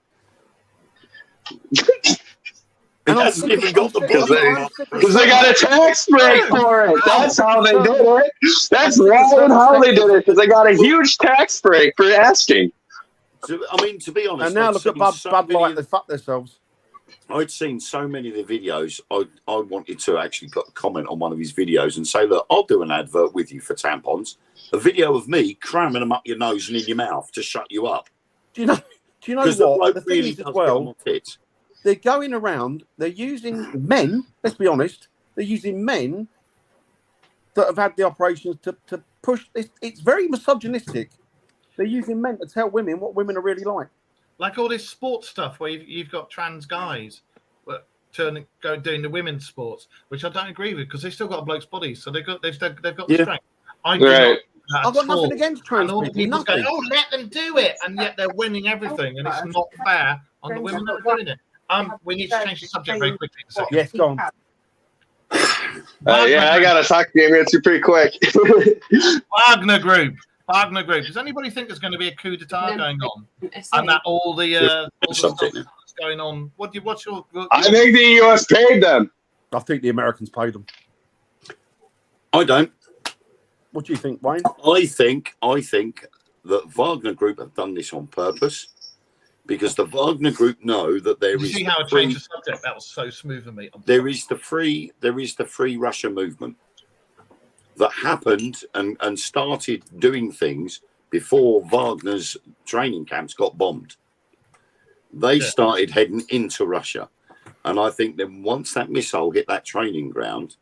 And He hasn't even got the Because they got a tax break for it. That's how they did it. That's right how they did it. Because they got a huge tax break for asking. I mean, to be honest, And now I'd look at seen Bud Light. They fuck themselves. I'd seen so many of the videos. I wanted to actually put a comment on one of his videos and say, "Look, I'll do an advert with you for tampons. A video of me cramming them up your nose and in your mouth to shut you up." Do you know what? The thing is as well, they're going around, they're using men, let's be honest, they're using men that have had the operations to push. It's very misogynistic. They're using men to tell women what women are really like. Like all this sports stuff where you've got trans guys doing the women's sports, which I don't agree with, because they've still got a bloke's body, so they've got the strength. Right. I've got nothing against trans and all the people. people going, "Oh, let them do it," and yet they're winning everything, and it's not fair on the women that are doing it. We need to change the subject very quickly. In a second. Yes, go on. Yeah, I gotta talk to you pretty quick. Wagner Group. Does anybody think there's going to be a coup d'etat going on, and that all the stuff that's going on? What's your? I think the U.S. paid them. I think the Americans paid them. I don't. What do you think, Wayne? I think that Wagner Group have done this on purpose, because the Wagner Group know that there Did is. you see how I changed the subject? That was so smooth of me. There is the free Russia movement that happened and started doing things before Wagner's training camps got bombed. They started heading into Russia, and I think then once that missile hit that training ground,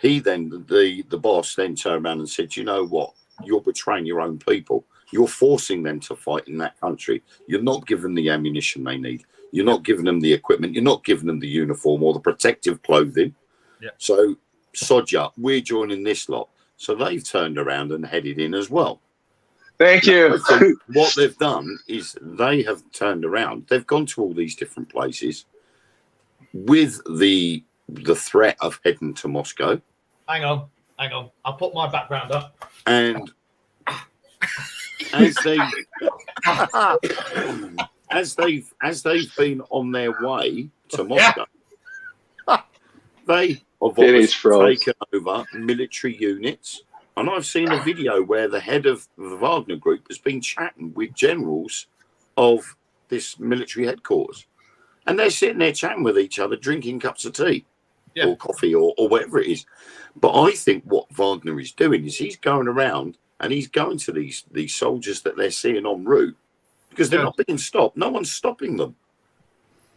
the boss then turned around and said, "You know what? You're betraying your own people. You're forcing them to fight in that country. You're not giving them the ammunition they need. You're not giving them the equipment. You're not giving them the uniform or the protective clothing. Yeah. So, sod ya, we're joining this lot." So they've turned around and headed in as well. Thank you. I think what they've done is they have turned around. They've gone to all these different places with the threat of heading to Moscow. Hang on. I'll put my background up. And as they've been on their way to Moscow, they have obviously taken over military units. And I've seen a video where the head of the Wagner Group has been chatting with generals of this military headquarters, and they're sitting there chatting with each other, drinking cups of tea. or coffee or whatever it is. But I think what Wagner is doing is he's going around and he's going to these soldiers that they're seeing en route because they're not being stopped. No one's stopping them.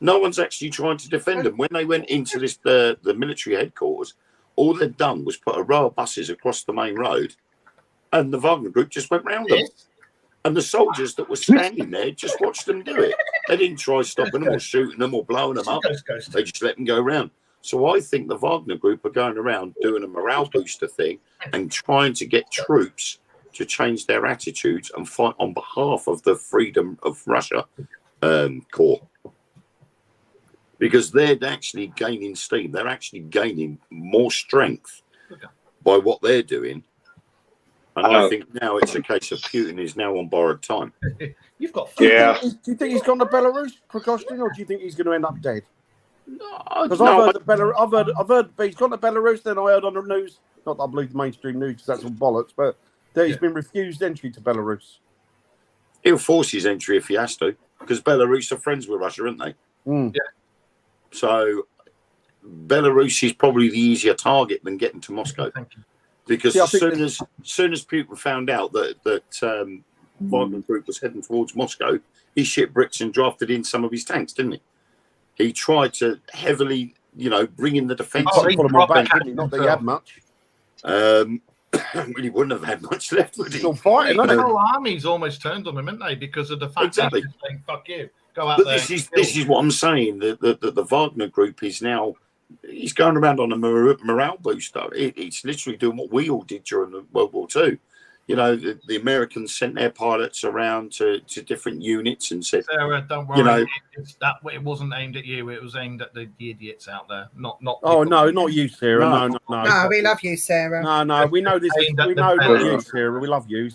No one's actually trying to defend them. When they went into the military headquarters, all they'd done was put a row of buses across the main road, and the Wagner group just went round them. And the soldiers that were standing there just watched them do it. They didn't try stopping them or shooting them or blowing them up. They just let them go around. So I think the Wagner group are going around doing a morale booster thing and trying to get troops to change their attitudes and fight on behalf of the freedom of Russia corps. Because they're actually gaining steam. They're actually gaining more strength by what they're doing. And I think now it's a case of Putin is now on borrowed time. You've got. Do you think he's gone to Belarus, Prigozhin, or do you think he's going to end up dead? Because I've heard he's gone to Belarus. Then I heard on the news, not that I believe the mainstream news, because that's all bollocks, but that he's been refused entry to Belarus. He'll force his entry if he has to, because Belarus are friends with Russia, aren't they? Mm. Yeah. So Belarus is probably the easier target than getting to Moscow. Thank you. Because as soon as Putin found out that Wagner Group was heading towards Moscow, he shipped bricks and drafted in some of his tanks, didn't he? He tried to heavily, bring in the defence. Put him on back, didn't he? Not that he had much. He wouldn't have had much left, would he? Still fighting, The whole army's almost turned on him, haven't they? Because of the fact that he's saying, fuck you, go out there. This is what I'm saying. The Wagner Group is now, he's going around on a morale booster. It's literally doing what we all did during the World War II. The Americans sent their pilots around to different units and said, Sarah, don't worry. It wasn't aimed at you. It was aimed at the idiots out there. Not. Oh no, not you, Sarah. No. No, we love you, Sarah. No, we know this. We know not you, Sarah. We love you.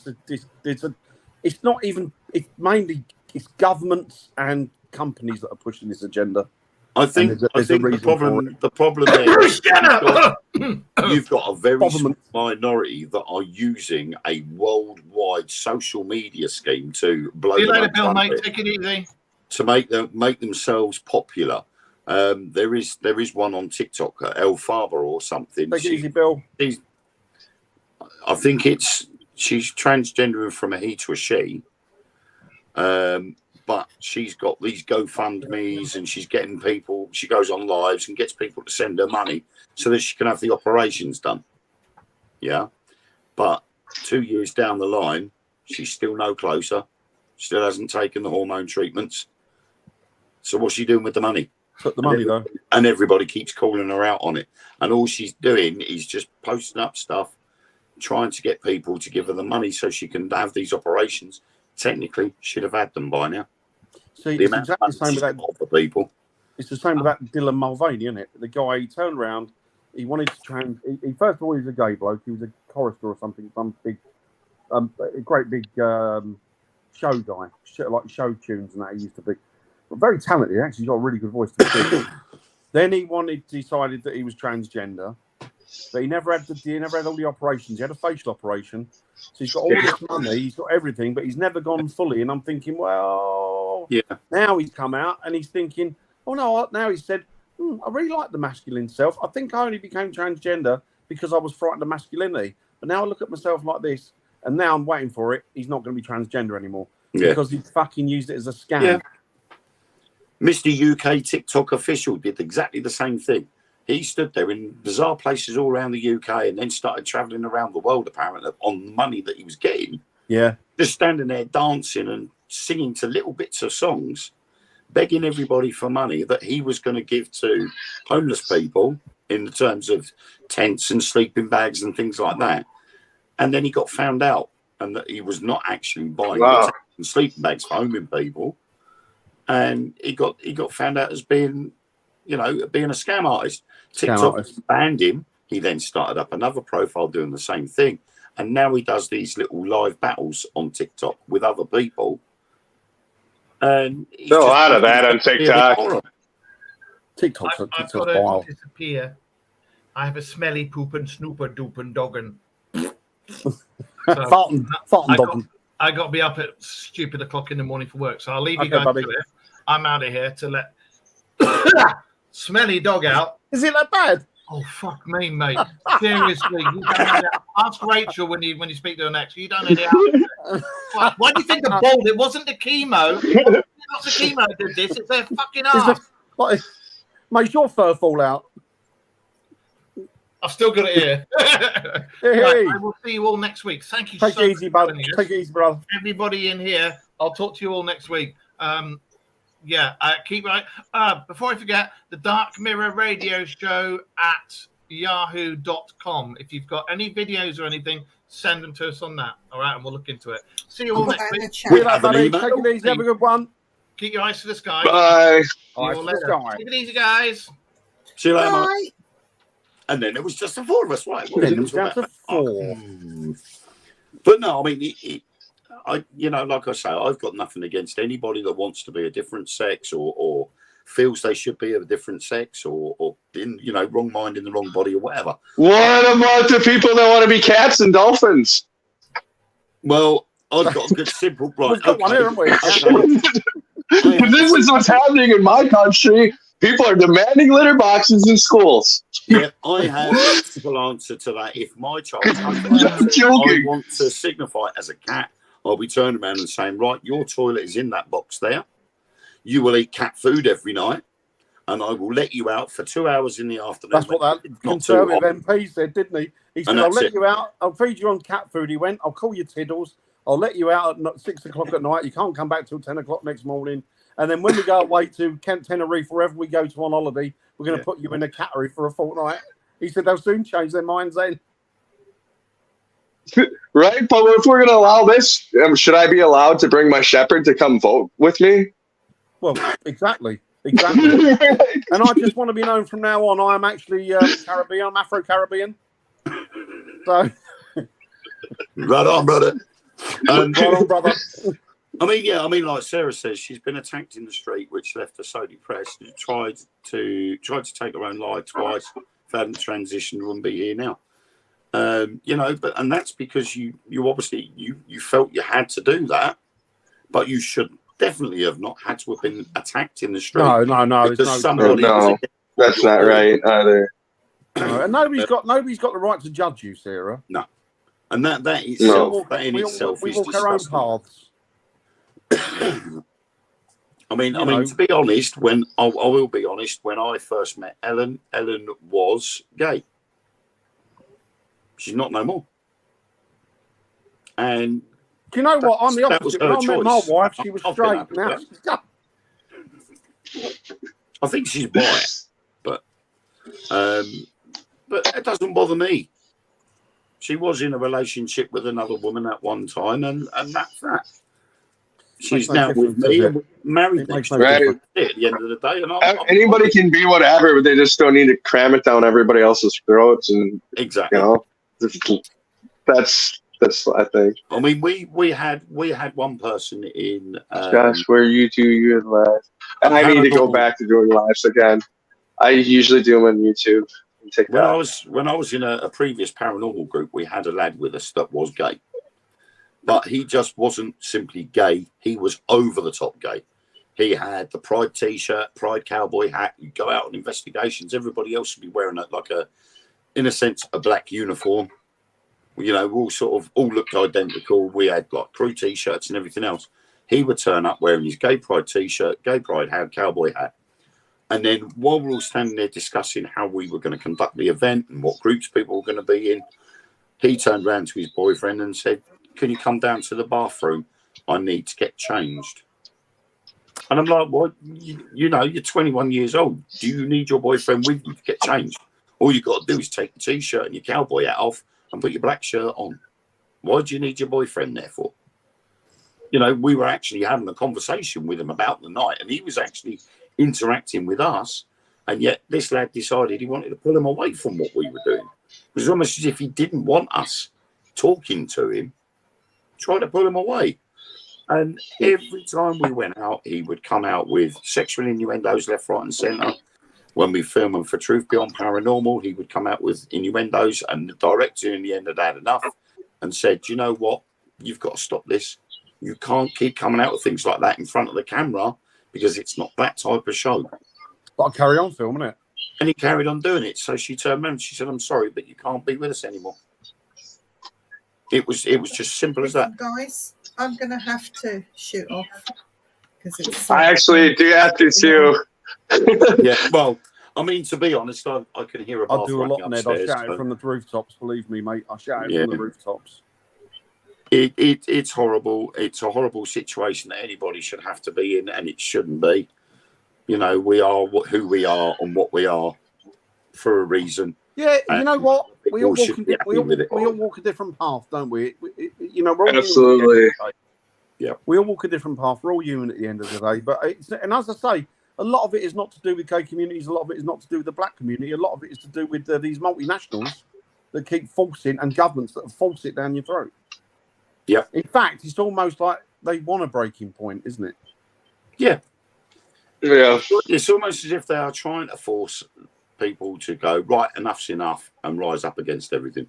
It's not even. It's mainly governments and companies that are pushing this agenda. I think the problem there, you've got a very small minority that are using a worldwide social media scheme to blow See you later, Bill, mate. Take it easy. To make themselves popular. There is one on TikTok, El Faber or something. Take it easy, Bill. I think she's transgendering from a he to a she. But she's got these GoFundMes and she's getting people, she goes on lives and gets people to send her money so that she can have the operations done. Yeah. But 2 years down the line, she's still no closer. Still hasn't taken the hormone treatments. So what's she doing with the money? Took the money, though. And everybody keeps calling her out on it. And all she's doing is just posting up stuff, trying to get people to give her the money so she can have these operations. Technically, she'd have had them by now. See, it's exactly the same with that. People. It's the same with that Dylan Mulvaney, isn't it? The guy, he turned around, he wanted to he first of all, he was a gay bloke. He was a chorister or something, some big, a great big show guy, like show tunes and that he used to be. But very talented, actually. He's got a really good voice to sing. Then he decided that he was transgender, but he never had all the operations. He had a facial operation. So he's got all this money, he's got everything, but he's never gone fully. And I'm thinking, well, now he's come out and he's thinking, oh no, now he said, I really like the masculine self. I think I only became transgender because I was frightened of masculinity. But now I look at myself like this, and now I'm waiting for it. He's not going to be transgender anymore because he fucking used it as a scam. Yeah. Mr. UK TikTok official did exactly the same thing. He stood there in bizarre places all around the UK and then started travelling around the world, apparently, on the money that he was getting. Yeah. Just standing there dancing and singing to little bits of songs, begging everybody for money that he was going to give to homeless people in the terms of tents and sleeping bags and things like that. And then he got found out and that he was not actually buying tents and sleeping bags for homeless people. And he got found out as being a scam artist. TikTok banned him. He then started up another profile doing the same thing. And now he does these little live battles on TikTok with other people. And there's a lot of that on TikTok. I've got to disappear. I have a smelly pooping, snooper dooping dogging. Farting dogging. I got to be up at stupid o'clock in the morning for work. So I'll leave you guys to it. I'm out of here to let smelly dog out. Is it that bad? Oh fuck me, mate! Seriously, you don't know the, ask Rachel when you speak to her next. You don't know the answer. Why do you think of bald? It wasn't the chemo. Not the chemo that did this. It's their fucking ass. Like, makes your fur fall out. I've still got it here. Hey. Right, I will see you all next week. Thank you Take so it much easy, for bud. joining us. Take it easy, brother. Everybody in here, I'll talk to you all next week. Keep right. Before I forget, the Dark Mirror Radio Show at yahoo.com. If you've got any videos or anything, send them to us on that. All right, and we'll look into it. See you all Put next that in the week. chat. See you later, buddy. Take it easy. Have a good one. Keep your eyes to the sky. Bye. See you all Eyes to the later. sky. Take it easy, guys. See you later, mate. Bye. And then it was just the four of us, right? Then it was down to 4. But no, I mean, like I say, I've got nothing against anybody that wants to be a different sex or feels they should be of a different sex or in, wrong mind in the wrong body or whatever. What about the people that want to be cats and dolphins? Well, I've got a good simple right. We've got one here, haven't we? Okay. This is what's happening in my country. People are demanding litter boxes in schools. Yeah, I have a simple answer to that. If my child comes I'm around and says, I joking. want to signify as a cat, I'll be turning around and saying, right, your toilet is in that box there. You will eat cat food every night, and I will let you out for 2 hours in the afternoon. That's what that It's not too hot. Conservative MP said, didn't he? He said, And I'll that's let it. you out. I'll feed you on cat food. He went, I'll call you Tiddles. I'll let you out at 6 o'clock at night. You can't come back till 10 o'clock next morning. And then when we go away to Camp Tenerife, wherever we go to on holiday, we're going to put you in a cattery for a fortnight. He said they'll soon change their minds then. Right? But if we're going to allow this, should I be allowed to bring my shepherd to come vote with me? Well, exactly. And I just want to be known from now on, I am actually Caribbean. I'm Afro-Caribbean. So, Right on, brother. right on, brother. I mean, like Sarah says, she's been attacked in the street, which left her so depressed. She tried to take her own life twice. If I hadn't transitioned, wouldn't be here now. And that's because you obviously you felt you had to do that, but you should definitely have not had to have been attacked in the street. No. Because No, that's not right either. And nobody's got the right to judge you, Sarah. No, and that itself, that in we itself we is walk our own disgusting. paths. I mean, to be honest, when I will be honest, when I first met Ellen was gay. She's not no more. And Do you know what? I'm the that was opposite. When I her met my choice. wife, she was I've been straight. happy Now with she's I think she's bi, but it doesn't bother me. She was in a relationship with another woman at one time, and that's that. She's no now with difference, me does and married It makes next no to Right. me. At the end of the day, and Anybody can be whatever, but they just don't need to cram it down everybody else's throats. And exactly. That's I think. I mean, we had one person in. Josh, where you do your lives, and I need to go back to doing lives again. I usually do them on YouTube. And When I was in a previous paranormal group, we had a lad with us that was gay, but he just wasn't simply gay. He was over the top gay. He had the Pride T-shirt, Pride cowboy hat. You go out on investigations. Everybody else would be wearing in a sense, a black uniform. We all looked identical. We had like crew T-shirts and everything else. He would turn up wearing his gay Pride T-shirt, gay Pride hat, cowboy hat. And then while we're all standing there discussing how we were going to conduct the event and what groups people were going to be in, he turned around to his boyfriend and said, "Can you come down to the bathroom? I need to get changed." And I'm like, "What? You're 21 years old. Do you need your boyfriend with you to get changed? All you got to do is take the T-shirt and your cowboy hat off and put your black shirt on. Why do you need your boyfriend there for?" We were actually having a conversation with him about the night, and he was actually interacting with us, and yet this lad decided he wanted to pull him away from what we were doing. It was almost as if he didn't want us talking to him, trying to pull him away. And every time we went out, he would come out with sexual innuendos left, right, and centre. When we filmed him for Truth Beyond Paranormal, he would come out with innuendos, and the director in the end had had enough and said, "You know what? You've got to stop this. You can't keep coming out with things like that in front of the camera because it's not that type of show." Got to carry on filming it. And he carried on doing it. So she turned around and she said, "I'm sorry, but you can't be with us anymore." It was just simple as that. Guys, I'm going to have to shoot off because it's. I actually do have to too. Yeah, well, I mean, to be honest, I can hear a bath I do a lot, running Ned. I upstairs, shout it so from the rooftops. Believe me, mate. I shout it Yeah. from the rooftops. it's horrible. It's a horrible situation that anybody should have to be in, and it shouldn't be. You know, we are who we are and what we are for a reason. Yeah, you know what? We all people should be happy with it. we all walk a different path, don't we? You know, we're all Absolutely. human at the end of the day. Yeah. We all walk a different path. We're all human at the end of the day. But and as I say, a lot of it is not to do with gay communities. A lot of it is not to do with the black community. A lot of it is to do with these multinationals that keep forcing, and governments that force it down your throat. Yeah. In fact, it's almost like they want a breaking point, isn't it? Yeah. Yeah. It's almost as if they are trying to force people to go, right, enough's enough, and rise up against everything.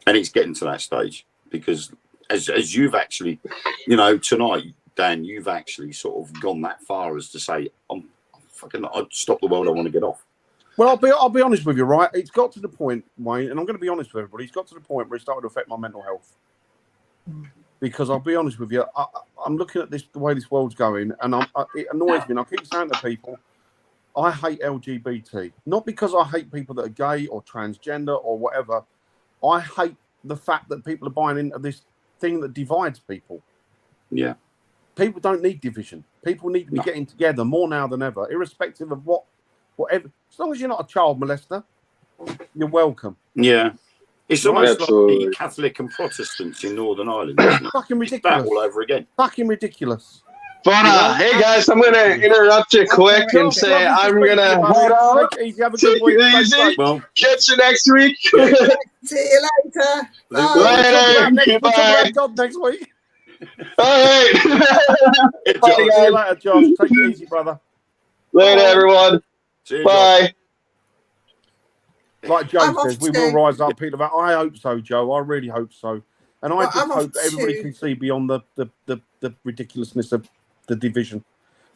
And it's getting to that stage because as you've actually, you know, tonight, Dan, you've actually sort of gone that far as to say, I'd stop the world, I want to get off. Well, I'll be honest with you, right? It's got to the point, Wayne, and I'm going to be honest with everybody. It's got to the point where it started to affect my mental health. Because I'll be honest with you, I'm looking at the way this world's going, and it annoys me. And I keep saying to people, I hate LGBT, not because I hate people that are gay or transgender or whatever. I hate the fact that people are buying into this thing that divides people. Yeah. People don't need division. People need to be getting together more now than ever, irrespective of whatever. As long as you're not a child molester, you're welcome. Yeah. It's almost Absolutely. like the Catholic and Protestants in Northern Ireland, isn't it? Fucking It's that ridiculous. all over again. Fucking ridiculous. But hey guys, I'm gonna interrupt you quick and say I'm gonna head out. Take it easy. Have a good week. Take it Stay easy. safe. Well, Catch you next week. See you later. We'll Bye. talk about next- Later. we'll talk Goodbye. about God next week. All right. Bye, See you guys. later, Josh. Take it easy, brother. Later, everyone. see you, Bye. Like Joe I'm off says, we to- will rise up, Peter. I hope so, Joe. I really hope so. And I Well, just I'm off hope that everybody to- can see beyond the ridiculousness of the division.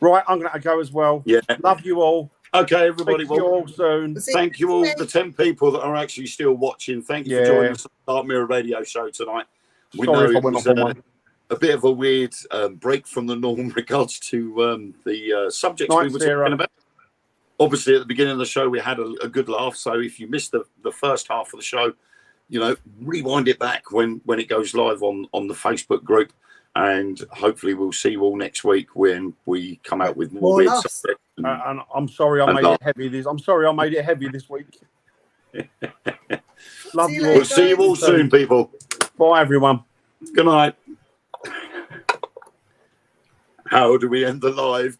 Right, I'm going to go as well. Yeah. Love you all. Okay, everybody. Speak to you Well, all soon. See thank you all, next the 10 people that are actually still watching. Thank you Yeah. for joining us on the Dark Mirror Radio Show tonight. We Sorry know if I it went was off on one. a bit of a weird break from the norm in regards to the subjects we Night, were Sarah. talking about. Obviously, at the beginning of the show, we had a good laugh. So if you missed the first half of the show, you know, rewind it back when it goes live on the Facebook group. And hopefully we'll see you all next week when we come out with more More weird laughs. subjects. And I'm sorry I And made laugh. it heavy. I'm sorry I made it heavy this week. Love See you you all. We'll see you all soon, people. Bye, everyone. Good night. How do we end the live? 'Cause